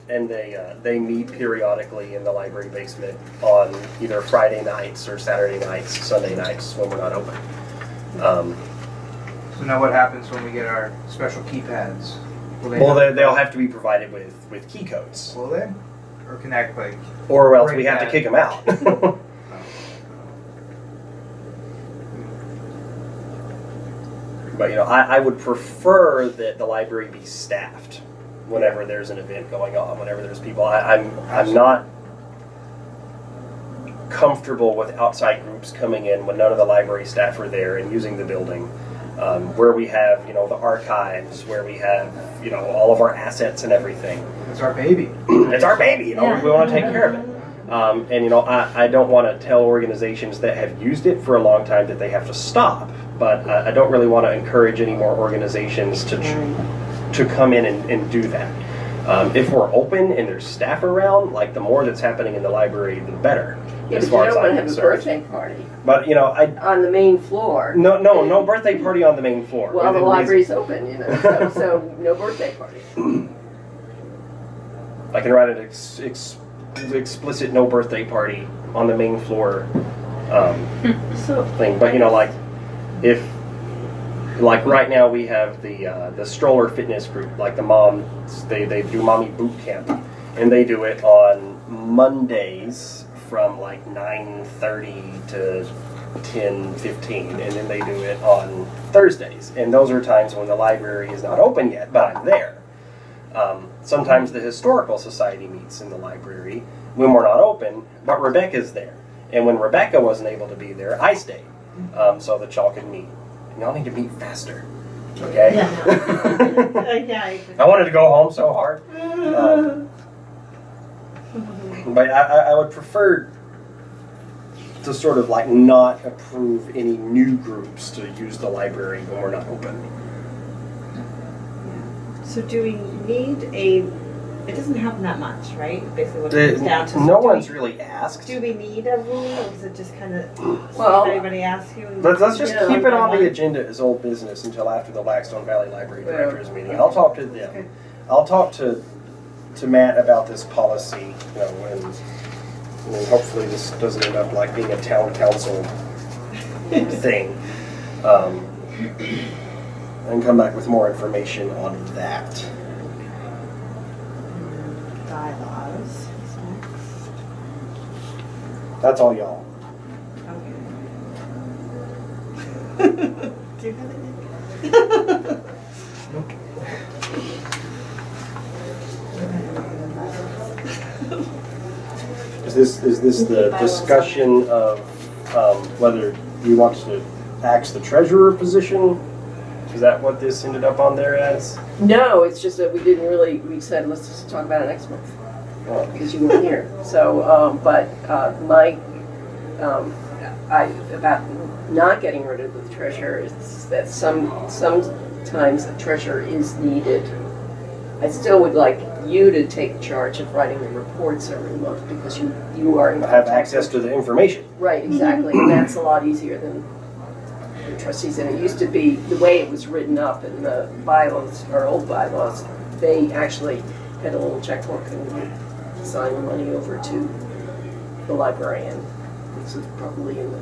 And they meet periodically in the library basement on either Friday nights or Saturday nights, Sunday nights when we're not open. So now what happens when we get our special keypads? They'll have to be provided with key codes, Will they? Or connect or else we break have to that. kick them out. But I would prefer that the library be staffed whenever there's an event going on, whenever there's people. I'm not comfortable with outside groups coming in when none of the library staff are there and using the building, where we have the archives, where we have all of our assets and everything. It's our baby. It's our baby, Yeah. we want to take care of it. And I don't want to tell organizations that have used it for a long time that they have to stop, but I don't really want to encourage any more organizations to come in and do that. If we're open and there's staff around, the more that's happening in the library, the better. Yeah, as but you far don't as want I'm to have a concerned. birthday party But on the main floor. no birthday party on the main floor. Well, the Within library's open, so no birthday party. I can write an explicit no birthday party on the main floor So thing. But if like right now we have the stroller fitness group, like the moms, they do mommy boot camp, and they do it on Mondays from like 9:30 to 10:15, and then they do it on Thursdays, and those are times when the library is not open yet, but I'm there. Sometimes the historical society meets in the library when we're not open, but Rebecca's there, and when Rebecca wasn't able to be there, I stayed, so that y'all could meet. And y'all need to meet faster, okay? Yeah. I wanted to go home so hard. But I would prefer to sort of like not approve any new groups to use the library when we're not open. So do we need it doesn't happen that much, right? Basically what it comes down to. No one's really asked. Do we need a rule, or is it just kind of, Well, if anybody asks you? Let's just Yeah. keep it on the agenda as old business until after the Blackstone Valley Library Directors meeting. I'll talk to them. Okay. I'll talk to Matt about this policy, you know, and hopefully this doesn't end up like being a town council thing. And come back with more information on that. Bylaws is next. That's all y'all. Okay. Do you have it, Nick? Is this the discussion of whether you want to axe the treasurer position? Is that what this ended up on there as? No, it's just that we said, let's just talk about it next month, because you weren't here. So, about not getting rid of the treasurer is that sometimes the treasurer is needed. I still would like you to take charge of writing the reports every month, because you are in Have access to the information. Right, exactly, and that's a lot easier than the trustees. And it used to be, the way it was written up in the bylaws, or old bylaws, they actually had a little checkbook and would sign the money over to the librarian. This was probably in the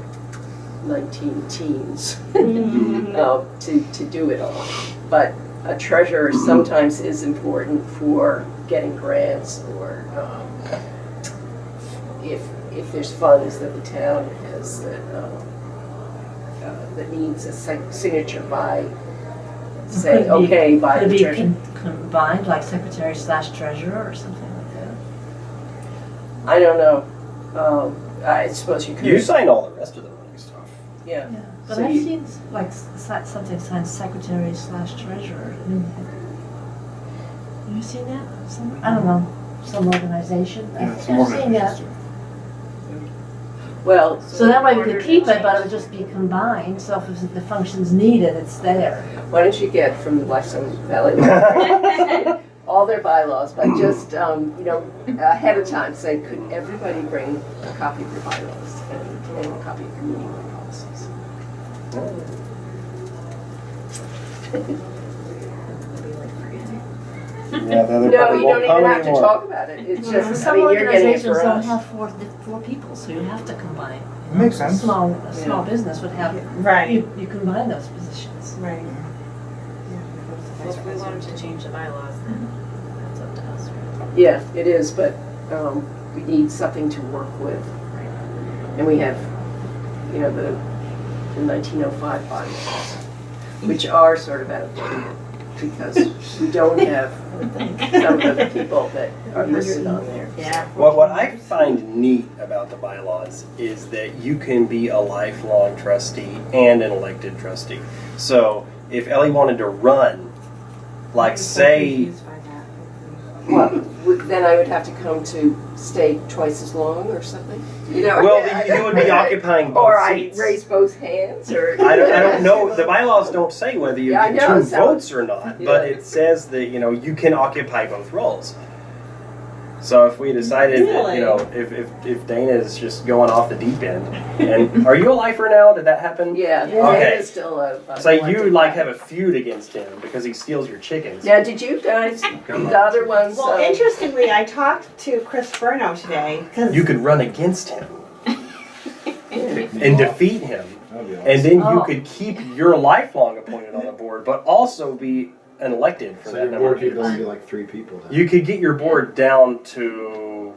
19-teens to do it all. But a treasurer sometimes is important for getting grants, or if there's funds that the town has that needs a signature by, say, by Could the it treasurer. be combined, like secretary/treasurer or something like that? I don't know. I suppose you could. You sign all the rest of the money stuff. Yeah. Yeah, but So I've you- seen like something signed secretary/treasurer. Have you seen that somewhere? I don't know, some organization. I've seen that. Well, So that way we could keep it, but it would just be combined, so if the function's needed, it's there. why don't you get from the Blackstone Valley Library all their bylaws, but just, ahead of time, say, could everybody bring a copy of your bylaws and a copy of your meeting policies? Yeah, the other No, part you won't don't come even have to anymore. talk about it. It's just, I Some mean, you're getting it organizations for don't us. have four people, so you have to combine. Makes sense. A small business would have, Right, you combine those positions. right. Well, if we wanted to change the bylaws, then that's up to us, right? Yeah, it is, but we need something to work with. And we have, the 1905 bylaws, which are sort of outdated, because we don't have some of the people that are listed on there. Yeah. What I find neat about the bylaws is that you can be a lifelong trustee and an elected trustee. So if Ellie wanted to run, like say, Well, then I would have to come to stay twice as long or something? well, you would be occupying both Or I seats. raise both hands, or? I don't know. The bylaws don't say whether you Yeah, I get know, two so- votes or not, but Yeah. it says that you can occupy both roles. So if we decided Really? that if Dana's just going off the deep end, and are you a lifer now? Did that happen? Yeah, Okay. it is still a. So you like have a feud against him because he steals your chickens. Now, did you guys, the other ones? Well, interestingly, I talked to Chris Burno today, because You could run against him and defeat him, and then you Oh. could keep your lifelong appointed on the board, but also be elected for So that your number board of could years. only be like 3 people then. You could get your board down to,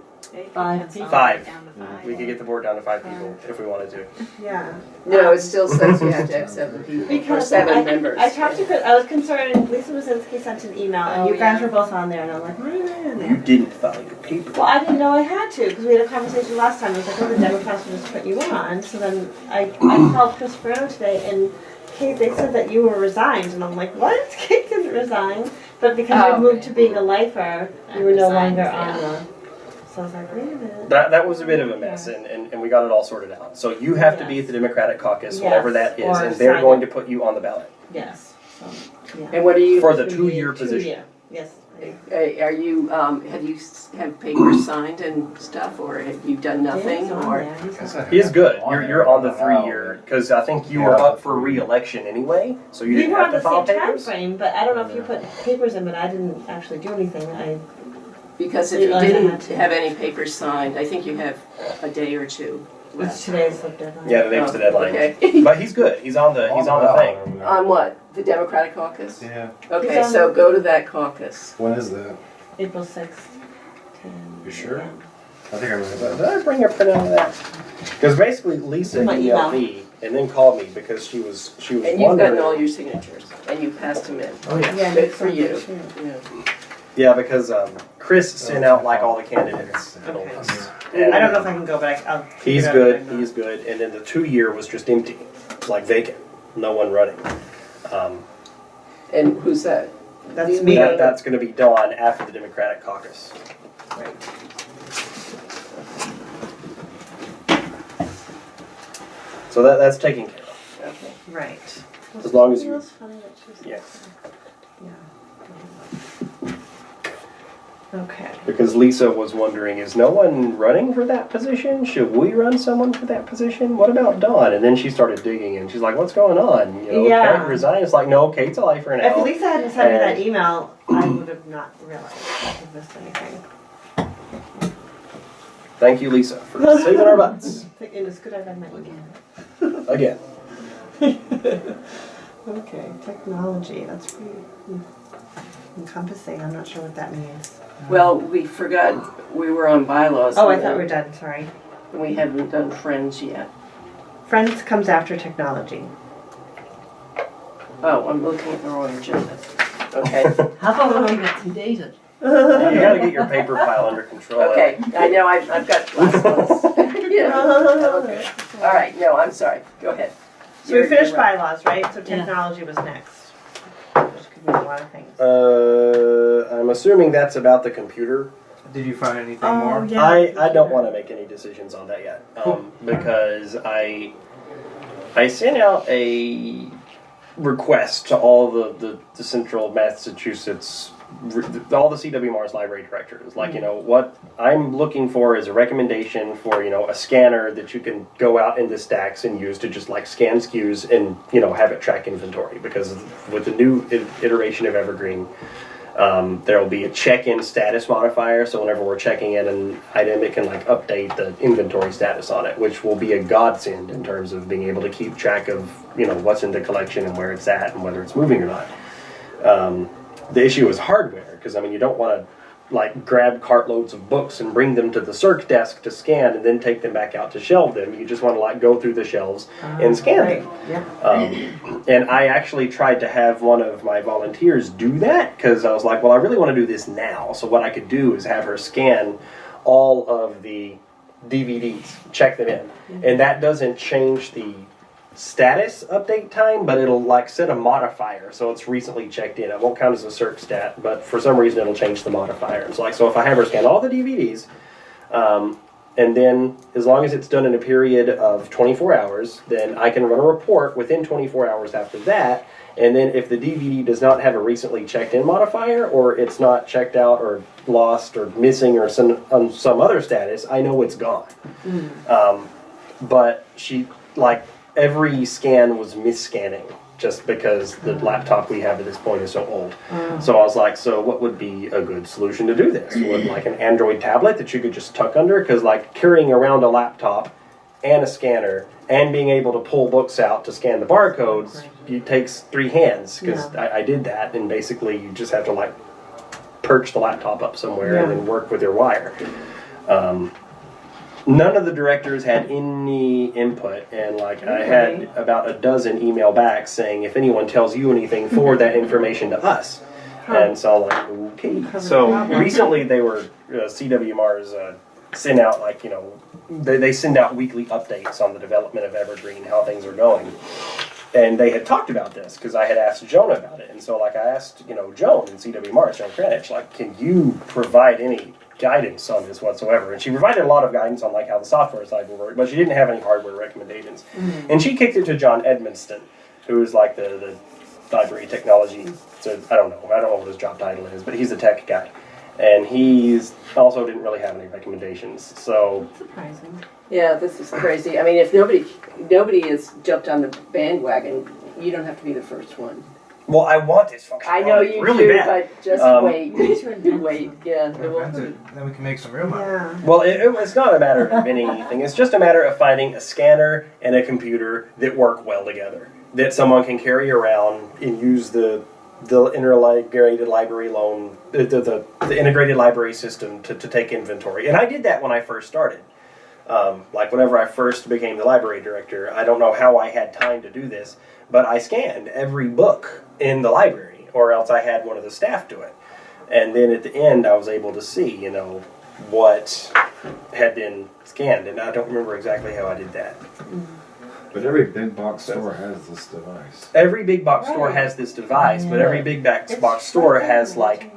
Five. Five. Down to five. we could get the board down to 5 people if we wanted to. Yeah. No, it still says you have to have 7 people, or Because 7 members. I talked to Chris, I was concerned, Lisa Wazinski sent an email, and Oh, you guys yeah. were both on there, and I'm like, why am I on You there? didn't file your paper. Well, I didn't know I had to, because we had a conversation last time, I was like, oh, the Democrats will just put you on, so then I called Chris Brown today, and Kate, they said that you were resigned, and I'm like, what? Kate didn't resign, but because Oh, you moved okay. to being a lifer, you were no Resigned, longer yeah. on the, so I was like, wait a minute. That was a bit of a mess, and we got it all sorted out. So you have to be at the Democratic caucus, whatever Yes, that is, or and they're sign going it. to put you on the ballot. Yes, so, yeah. And what are you, For the 2-year position. 2-year, yes. are you, have papers signed and stuff, or have you done nothing, Dan's on or? there, he's on. He's good. You're on the 3-year, because I think you were up for re-election anyway, so you We didn't were have on to the file same time papers. frame, but I don't know if you put papers in, but I didn't actually do anything. Because if you Yeah, I didn't had to. have any papers signed, I think you have a day or 2 It's left. today's the deadline. Yeah, today was the deadline. Okay. But he's good. He's on the thing. On what? The Democratic caucus? Yeah. Okay, He's on- so go to that caucus. When is that? April 6th. 10. You sure? a.m. I think I read Did that. I bring a printout of that? Because basically Lisa My emailed email. me and then called me because she was And you've wondering. gotten all your signatures, and you passed them in. Oh yeah. Yeah, Good next for one, you. sure. Yeah. Yeah, because Chris sent out like all the candidates and all Okay. this. I don't know if I can go, but I'll. figure He's it out good. right now. He's good. And then the 2-year was just empty, like vacant, no one running. And who's that? That's me. That's going to be Dawn after the Democratic caucus. Right. So that's taken care of. Okay. Right. As long as you- Something else funny that she said? Yeah. Yeah. Okay. Because Lisa was wondering, is no one running for that position? Should we run someone for that position? What about Dawn? And then she started digging and she's like, what's going on? You know, Yeah. Kate resigned. It's like, no, Kate's a lifer If now. Lisa hadn't sent me that And- email, I would have not realized I had missed anything. Thank you, Lisa, for saving our butts. It was good I read my email. Again. Okay, technology, that's pretty encompassing, I'm not sure what that means. Well, we forgot, we were on bylaws. Oh, I and thought we were done, sorry. We haven't done friends yet. Friends comes after technology. Oh, I'm looking at the wrong agenda. Okay, How about looking at dated? You gotta get your paper file under control. okay, I know, I've got last ones. Yeah, okay. All right, no, I'm sorry, go ahead. So we You're finished right. bylaws, right? So technology was next. Which could mean a lot of things. I'm assuming that's about the computer. Did you find anything Oh, more? yeah. I don't want to make any decisions on that yet, because I sent out a request to all the central Massachusetts, all the CW Mars library directors. Like, you know, what I'm looking for is a recommendation for, you know, a scanner that you can go out into stacks and use to just like scan SKUs and, you know, have it track inventory. Because with the new iteration of Evergreen, there will be a check-in status modifier, so whenever we're checking in an item, it can like update the inventory status on it, which will be a godsend in terms of being able to keep track of, you know, what's in the collection and where it's at and whether it's moving or not. The issue is hardware, because I mean, you don't want to like grab cartloads of books and bring them to the circ desk to scan and then take them back out to shelve them. You just want to like go through the shelves and scan them. Yeah. And I actually tried to have one of my volunteers do that because I was like, well, I really want to do this now. So what I could do is have her scan all of the DVDs, check them in. And that doesn't change the status update time, but it'll like set a modifier. So it's recently checked in. It won't count as a circ stat, but for some reason it'll change the modifier. It's like, so if I have her scan all the DVDs, and then as long as it's done in a period of 24 hours, then I can run a report within 24 hours after that. And then if the DVD does not have a recently checked in modifier, or it's not checked out or lost or missing or on some other status, I know it's gone. But she, like, every scan was mis-scanning just because the laptop we have at this point is so old. So I was like, so what would be a good solution to do this? Would like an Android tablet that you could just tuck under? Because like carrying around a laptop and a scanner and being able to pull books out to scan the barcodes it takes 3 hands, because Yeah. I did that, and basically you just have to like perch the laptop up somewhere Yeah. and then work with your wire. None of the directors had any input, and like I had about a dozen email back saying, if anyone tells you anything, forward that information to us. And so I'm like, okay. So recently they were, CWMRs send out like, they send out weekly updates on the development of Evergreen, how things are going. And they had talked about this because I had asked Joan about it. And so like I asked, Joan in CWMR, Joan Greenwich, like, can you provide any guidance on this whatsoever? And she provided a lot of guidance on like how the software side will work, but she didn't have any hardware recommendations. And she kicked it to John Edmonston, who is like the library technology, so I don't know what his job title is, but he's a tech guy. And he's also didn't really have any recommendations. So Surprising. Yeah, this is crazy. I mean, if nobody has jumped on the bandwagon, you don't have to be the first one. well, I want this functionality I know you really do, bad. but just wait. You wait. Yeah. it will- Then we can make some real money. Yeah. Well, it's not a matter of inventing anything. It's just a matter of finding a scanner and a computer that work well together, that someone can carry around and use the integrated library loan, the integrated library system to take inventory. And I did that when I first started. Like whenever I first became the library director, I don't know how I had time to do this, but I scanned every book in the library, or else I had one of the staff do it. And then at the end, I was able to see, what had been scanned, and I don't remember exactly how I did that. But every big box store has this device. Every big box store has this device, but every big box store has like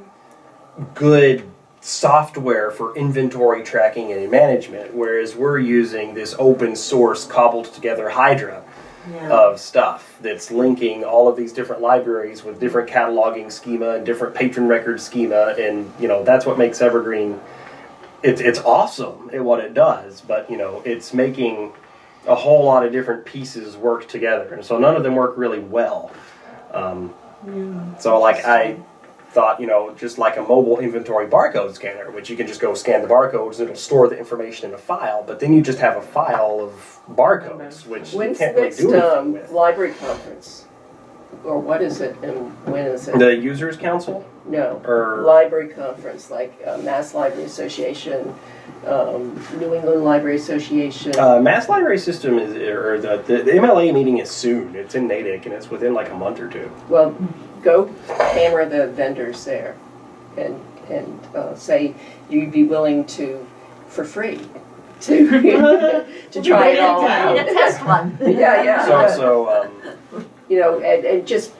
good software for inventory tracking and management, whereas we're using this open source cobbled together Hydra of stuff that's linking all of these different libraries with different cataloging schema and different patron record schema, and that's what makes Evergreen. It's awesome at what it does, but it's making a whole lot of different pieces work together, and so none of them work really well. So like I thought, just like a mobile inventory barcode scanner, which you can just go scan the barcodes and it'll store the information in a file, but then you just have a file of barcodes, which When's you can't the really next do anything with. library conference? Or what is it and when is it? The Users Council? No, Or library conference, like Mass Library Association, New England Library Association. Mass Library System is, or the MLA meeting is soon. It's in Natick and it's within like a month or two. Well, go hammer the vendors there and say you'd be willing to, for free, to try it all I need a out. test one. Yeah. So And just,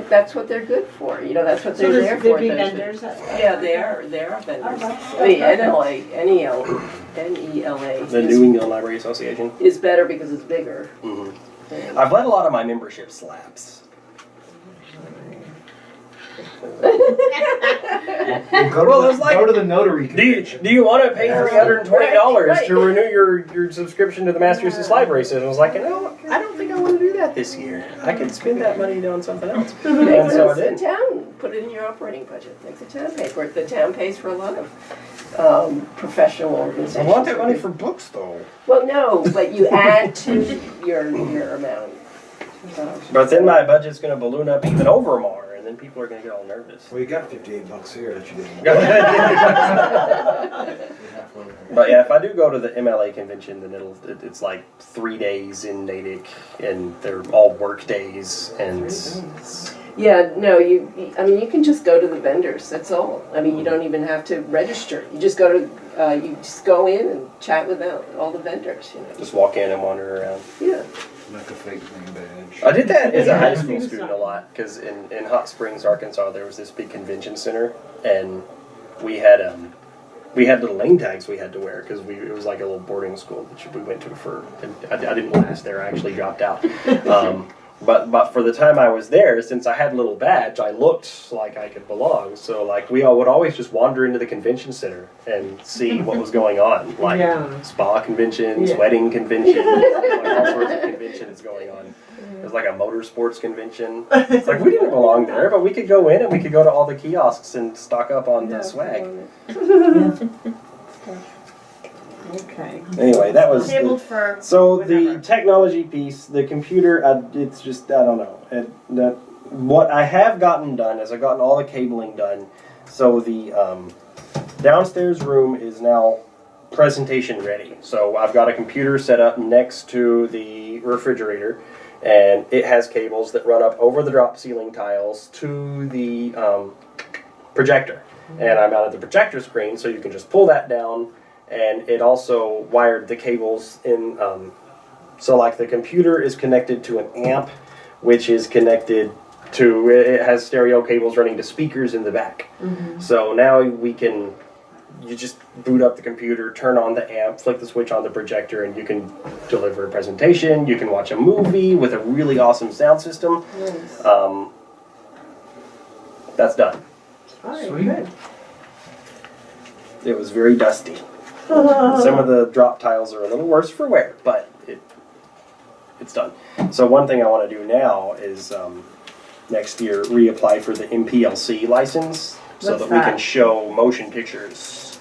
that's what they're good for, that's what they're there for. be those- vendors that- Yeah, they are vendors. Oh, The NELA the New England Library Association. is better because it's bigger. hmm And- I've let a lot of my memberships lapse. Go to the notary Do convention. you want to pay $320 Right. to renew your subscription to the Massachusetts Library System? I was like, I don't think I want to do that this year. I could spend that money doing something else. And so I The did. town, put it in your operating budget, make the town pay for it. The town pays for a lot of professional I organizations. want that money for books, though. Well, no, but you add to your amount. But then my budget's going to balloon up even over more, and then people are going to get all nervous. Well, you got $58 here that you didn't. But yeah, if I do go to the MLA convention, then it's like 3 days in Natick, and they're all work days, and Yeah, no, you can just go to the vendors, that's all. I mean, you don't even have to register. You just go in and chat with all the vendors, just walk in and wander around. Yeah. Like a fake name badge. I did that as a high school student a lot, because in Hot Springs, Arkansas, there was this big convention center, and we had little name tags we had to wear, because it was like a little boarding school that we went to I didn't last there, I actually dropped out. But for the time I was there, since I had a little badge, I looked like I could belong. So like we all would always just wander into the convention center and see what was going on, like spa conventions, wedding conventions, like all sorts of conventions going on. There's like a motorsports convention. It's like we didn't belong there, but we could go in and we could go to all the kiosks and stock up on the swag. Okay. Anyway, that was Tabled for so the whatever. technology piece, the computer. It's just I don't know. What I have gotten done is I've gotten all the cabling done. So the downstairs room is now presentation ready. So I've got a computer set up next to the refrigerator, and it has cables that run up over the drop ceiling tiles to the projector. And I mounted the projector screen, so you can just pull that down, and it also wired the cables in. So like the computer is connected to an amp, which is connected to, it has stereo cables running to speakers in the back. So now you just boot up the computer, turn on the amp, flick the switch on the projector, and you can deliver a presentation. You can watch a movie with a really awesome sound system. Nice. That's done. All right, Sweet. good. It was very dusty. Some of the drop tiles are a little worse for wear, but it's done. So one thing I want to do now is next year reapply for the MPLC license so What's that we can that? show motion pictures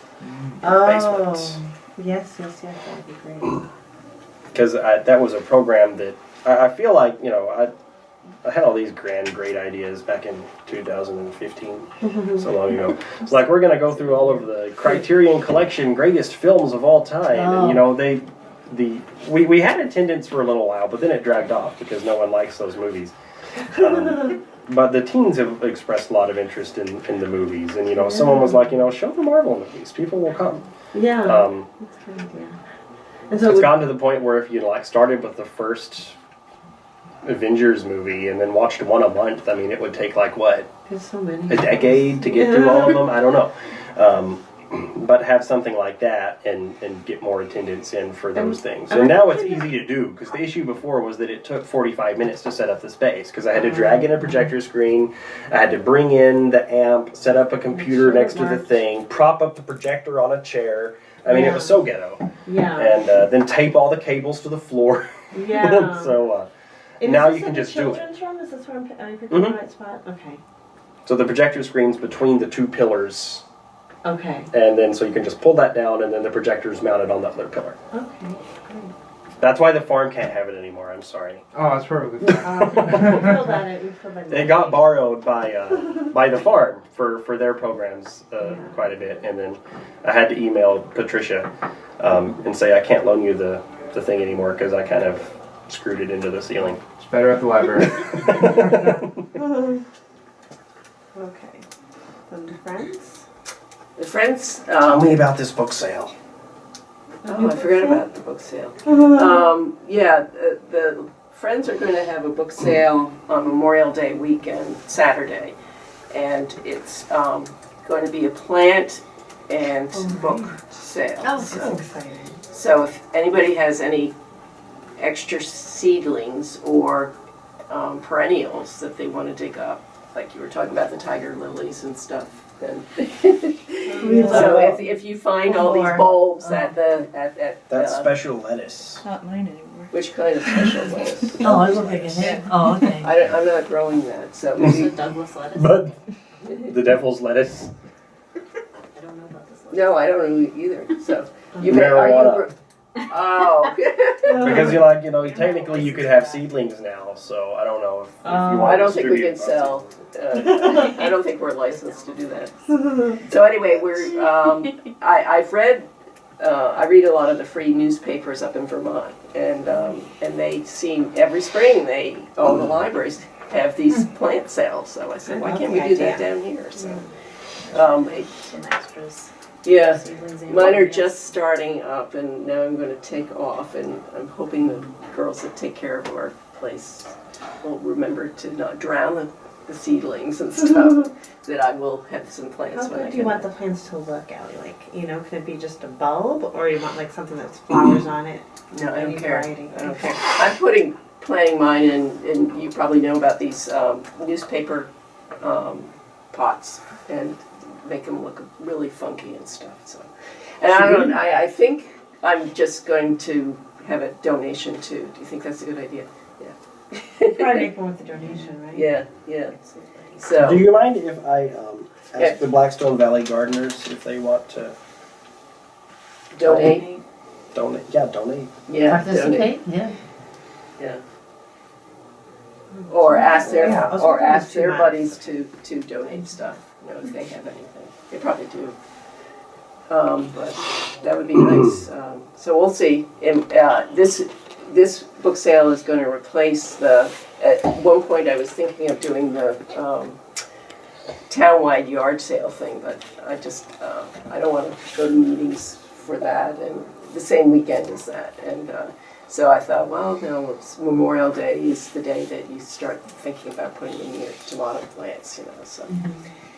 Oh, basements. yes, that'd be great. Because that was a program that I feel like, I had all these great ideas back in 2015, so long ago. It's like, we're going to go through all of the Criterion Collection greatest films of all time. And, we had attendance for a little while, but then it dragged off because no one likes those movies. But the teens have expressed a lot of interest in the movies. And, someone was like, show the Marvel movies. People will come. Yeah, that's a good idea. And so It's gotten to the point where if you started with the first Avengers movie and then watched one a month, I mean, it would take like what, there's so many. a decade to get through all of them? I don't know. But have something like that and get more attendance in for those things. And now it's easy to do, because the issue before was that it took 45 minutes to set up the space, because I had to drag in a projector screen, I had to bring in the amp, set up a computer next to the thing, prop up the projector on a chair. I mean, it was so ghetto. Yeah. And then tape all the cables to the floor. Yeah. So And now is you this can in the just do it. children's room? Is this where I'm picking the right spot? Okay. So the projector screen's between the two pillars, Okay. and then so you can just pull that down, and then the projector's mounted on the other pillar. Okay. Great. That's why the farm can't have it anymore. I'm sorry. Oh, that's perfectly fine. We filled that. It got borrowed by the farm for their programs quite a bit, and then I had to email Patricia and say I can't loan you the thing anymore because I kind of screwed it into the ceiling. It's better at the library. Okay. Then the friends. The Friends, Tell me about this book sale. oh, I forgot about the book sale. The Friends are going to have a book sale on Memorial Day weekend, Saturday. And it's going to be a plant and book sale. Oh, So exciting. So if anybody has any extra seedlings or perennials that they want to dig up, like you were talking about the tiger lilies and stuff, then so if you find all these bulbs at That's special lettuce. Not mine anymore. which kind of special lettuce? Oh, I was looking at it. Oh, okay. I'm not growing that, so It's maybe, a Douglas lettuce. But the devil's lettuce. I don't know about this lettuce. no, I don't know either. So you Marijuana. Oh. Because technically you could have seedlings now, so I don't know if you want I to don't think we distribute can sell. I don't think we're licensed to do that. So anyway, I've read. I read a lot of the free newspapers up in Vermont, and they seem every spring all the libraries have these plant sales. So I said, why can't we do that down here? So Some extras. yeah. Seedlings and Mine are everything else. just starting up, and now I'm going to take off, and I'm hoping the girls that take care of our place will remember to not drown the seedlings and stuff, that I will have some plants How when I good do you can. want the plants to look, Allie? Like, can it be just a bulb, or you want like something that's flowers on it? No, I don't Any care. variety? I don't care. I'm planting mine in, and you probably know about these newspaper pots, and make them look really funky and stuff. So, and I think I'm just going to have a donation too. Do you think that's a good idea? Probably make one with the donation, right? Yeah. So. Do you mind if I ask the Blackstone Valley gardeners if they want to donate? donate. Yeah, donate. Participate, yeah. Or ask their, Yeah, I was or thinking it was ask 2 their months. buddies to donate stuff, you know, if they have anything. They probably do. But that would be nice. So we'll see. And, this book sale is gonna replace at one point I was thinking of doing the, townwide yard sale thing, but I just, I don't wanna go to meetings for that and the same weekend as that. And, so I thought, well, no, it's Memorial Day is the day that you start thinking about putting in your tomato plants, you know, so.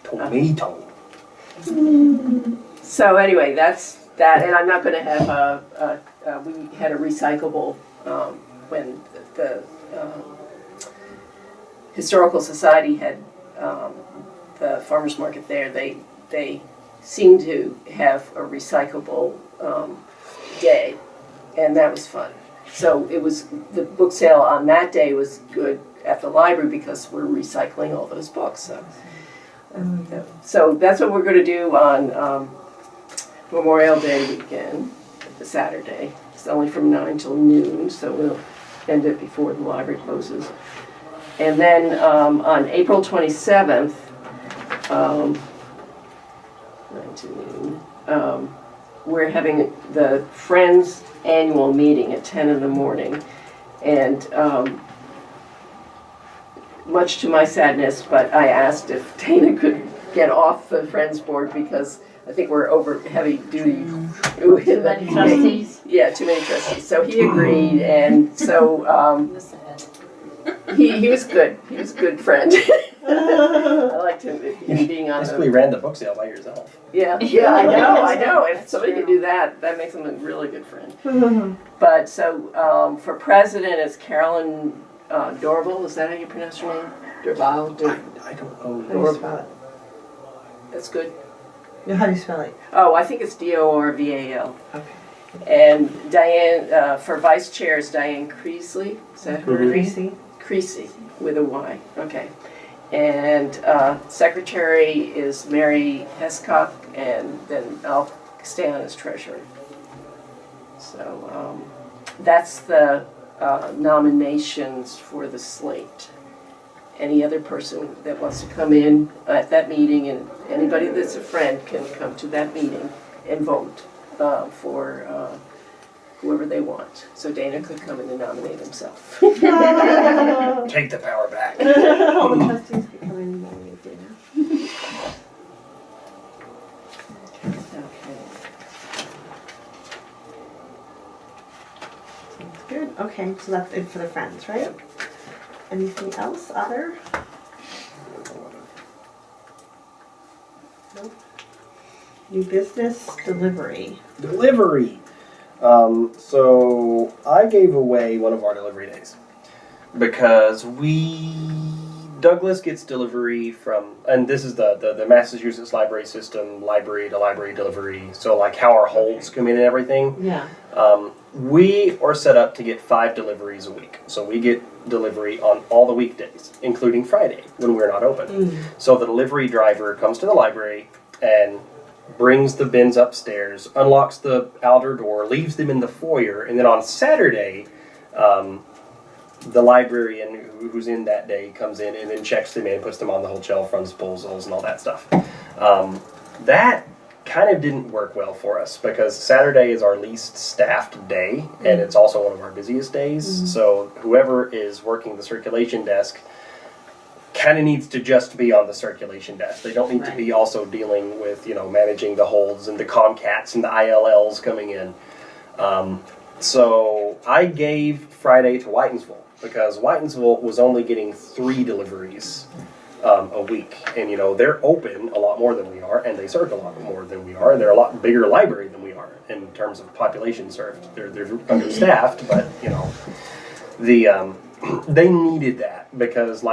Tomato. So anyway, that's that, and I'm not gonna have we had a recyclable, when the Historical Society had, the farmer's market there, they seemed to have a recyclable, day, and that was fun. So it was, the book sale on that day was good at the library because we're recycling all those books, so. So that's what we're gonna do on Memorial Day weekend, Saturday. It's only from 9 till noon, so we'll end it before the library closes. And then on April 27th, 9 to noon, we're having the Friends annual meeting at 10 in the morning. And much to my sadness, but I asked if Dana could get off the Friends board because I think we're over heavy duty. Too many trustees. Yeah, too many trustees. So he agreed, and so he was good. He was a good friend. I liked him being on Basically the. ran the book sale by yourself. Yeah, I know. If somebody can do that, that makes him a really good friend. But so for president, it's Carolyn Dorval. Is that how you pronounce your name? Dorval. I don't know. How do you spell it? That's good. No, how do you spell it? Oh, I think it's Dorval. Okay. And Diane, for vice chair is Diane Creasley. Is that her name? Greasy. Creasy with a Y. Okay. And secretary is Mary Hescock, and then I'll stay on as treasurer. So that's the nominations for the slate. Any other person that wants to come in at that meeting, and anybody that's a friend can come to that meeting and vote for whoever they want. So Dana could come in and nominate himself. Take the power back. All the trustees could come in and nominate Dana. Okay. Sounds good. Okay, so that's it for the Friends, right? Anything else other? Nope. New business delivery. Delivery. So I gave away one of our delivery days because Douglas gets delivery from, and this is the Massachusetts library system, library to library delivery. So like how our holds come in and everything. Yeah. We are set up to get 5 deliveries a week. So we get delivery on all the weekdays, including Friday when we're not open. So the delivery driver comes to the library and brings the bins upstairs, unlocks the outer door, leaves them in the foyer, and then on Saturday, the librarian who's in that day comes in and then checks them in, puts them on the whole shelf, runs disposals and all that stuff. That kind of didn't work well for us because Saturday is our least staffed day and it's also one of our busiest days. So whoever is working the circulation desk kind of needs to just be on the circulation desk. They don't need to be also dealing with, managing the holds and the Comcats and the ILLs coming in. So I gave Friday to Whitensville because Whitensville was only getting 3 deliveries a week. And, they're open a lot more than we are, and they serve a lot more than we are, and they're a lot bigger library than we are in terms of population served. They're understaffed, but, they needed that because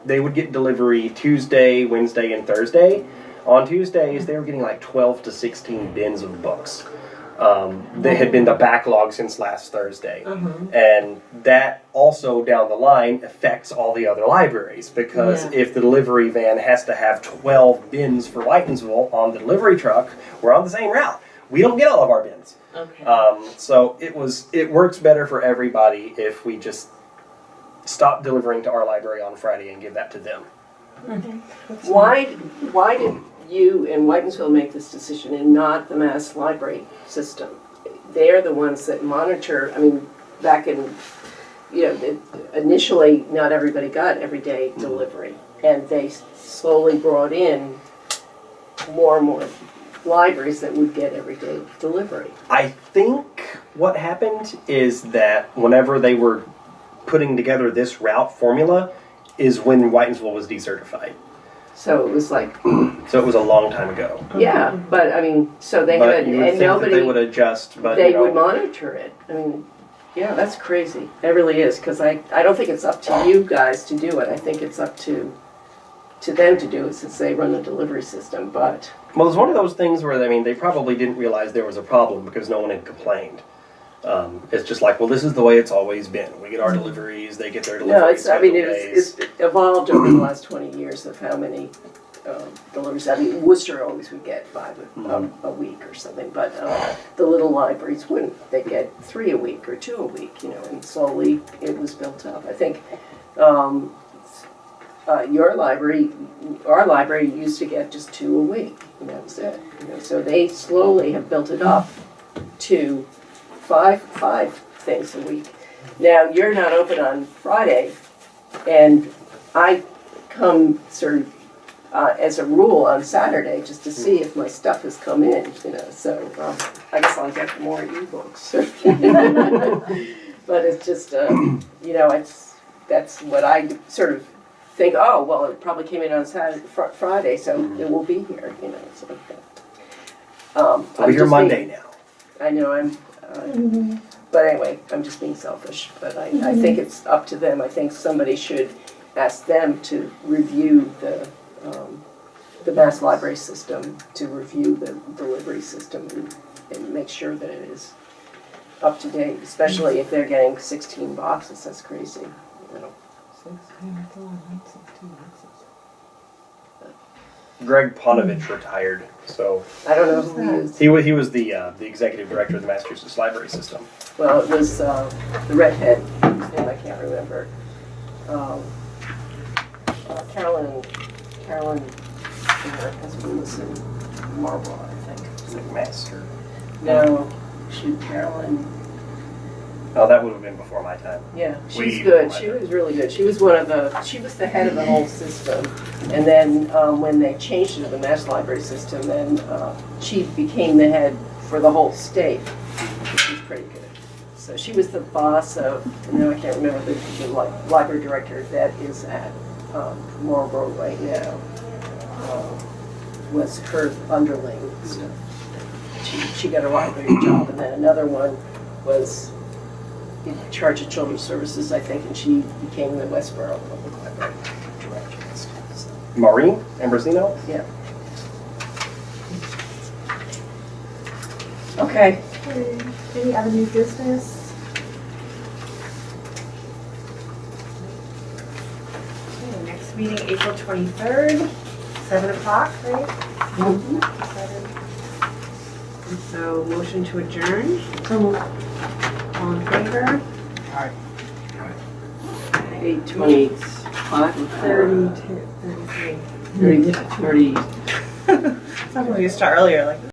they would get delivery Tuesday, Wednesday, and Thursday. On Tuesdays, they were getting 12 to 16 bins of books. They had been the backlog since last Thursday. And that also down the line affects all the other libraries because if the delivery van has to have 12 bins for Whitensville on the delivery truck, we're on the same route. We don't get all of our bins. Okay. So it works better for everybody if we just stop delivering to our library on Friday and give that to them. Why did you and Whitensville make this decision and not the Mass Library system? They're the ones that monitor, I mean, back in, initially, not everybody got everyday delivery. And they slowly brought in more and more libraries that would get everyday delivery. I think what happened is that whenever they were putting together this route formula is when Whitensville was decertified. So it was like, So it was a long time ago. yeah, but I mean, so they But had, you would and think that they nobody, would adjust, but they would monitor it. I mean, yeah, that's crazy. It really is, because I don't think it's up to you guys to do it. I think it's up to them to do it since they run the delivery system, but. Well, it's one of those things where, I mean, they probably didn't realize there was a problem because no one had complained. It's just like, well, this is the way it's always been. We get our deliveries, they get their No, deliveries. it's evolved over the last 20 years of how many deliveries. I mean, Worcester always would get 5 a week or something, but the little libraries wouldn't. They get 3 a week or 2 a week, and slowly it was built up. I think your library, our library used to get just 2 a week, and that was it. So they slowly have built it up to five things a week. Now, you're not open on Friday, and I come sort of as a rule on Saturday just to see if my stuff has come in, so I guess I'll get more ebooks. But it's just, that's what I sort of think, oh, well, it probably came in on Friday, so it will be here, so. It'll be here Monday now. I know but anyway, I'm just being selfish, but I think it's up to them. I think somebody should ask them to review the Mass Library system, to review the delivery system and make sure that it is up to date, especially if they're getting 16 boxes. That's crazy. 16 boxes. Greg Ponovich retired, so I don't know who he is. he was the executive director of the Massachusetts Library System. Well, it was the redhead, whose name I can't remember. Carolyn has Willis in Marlborough, I think. It's like master. No, Carolyn. Oh, that would have been before my time. Yeah, she's Way good. before She my was really good. She was she was the head of the whole system. And then when they changed it to the Mass Library system, then she became the head for the whole state, which was pretty good. So she was the boss of, and I can't remember the library director that is at Marlborough right now, was her underling and stuff. She got a library job, and then another one was in charge of children's services, I think, and she became the Westboro Public Library director and stuff. So, Maureen Ambrosino? yeah. Okay. Any other new business? Okay, next meeting, April 23rd, 7 o'clock, right? Mm-hmm. 7. And so, motion to adjourn, So moved. all in favor? 8:25. 32, 33. 30. Something we could start earlier, like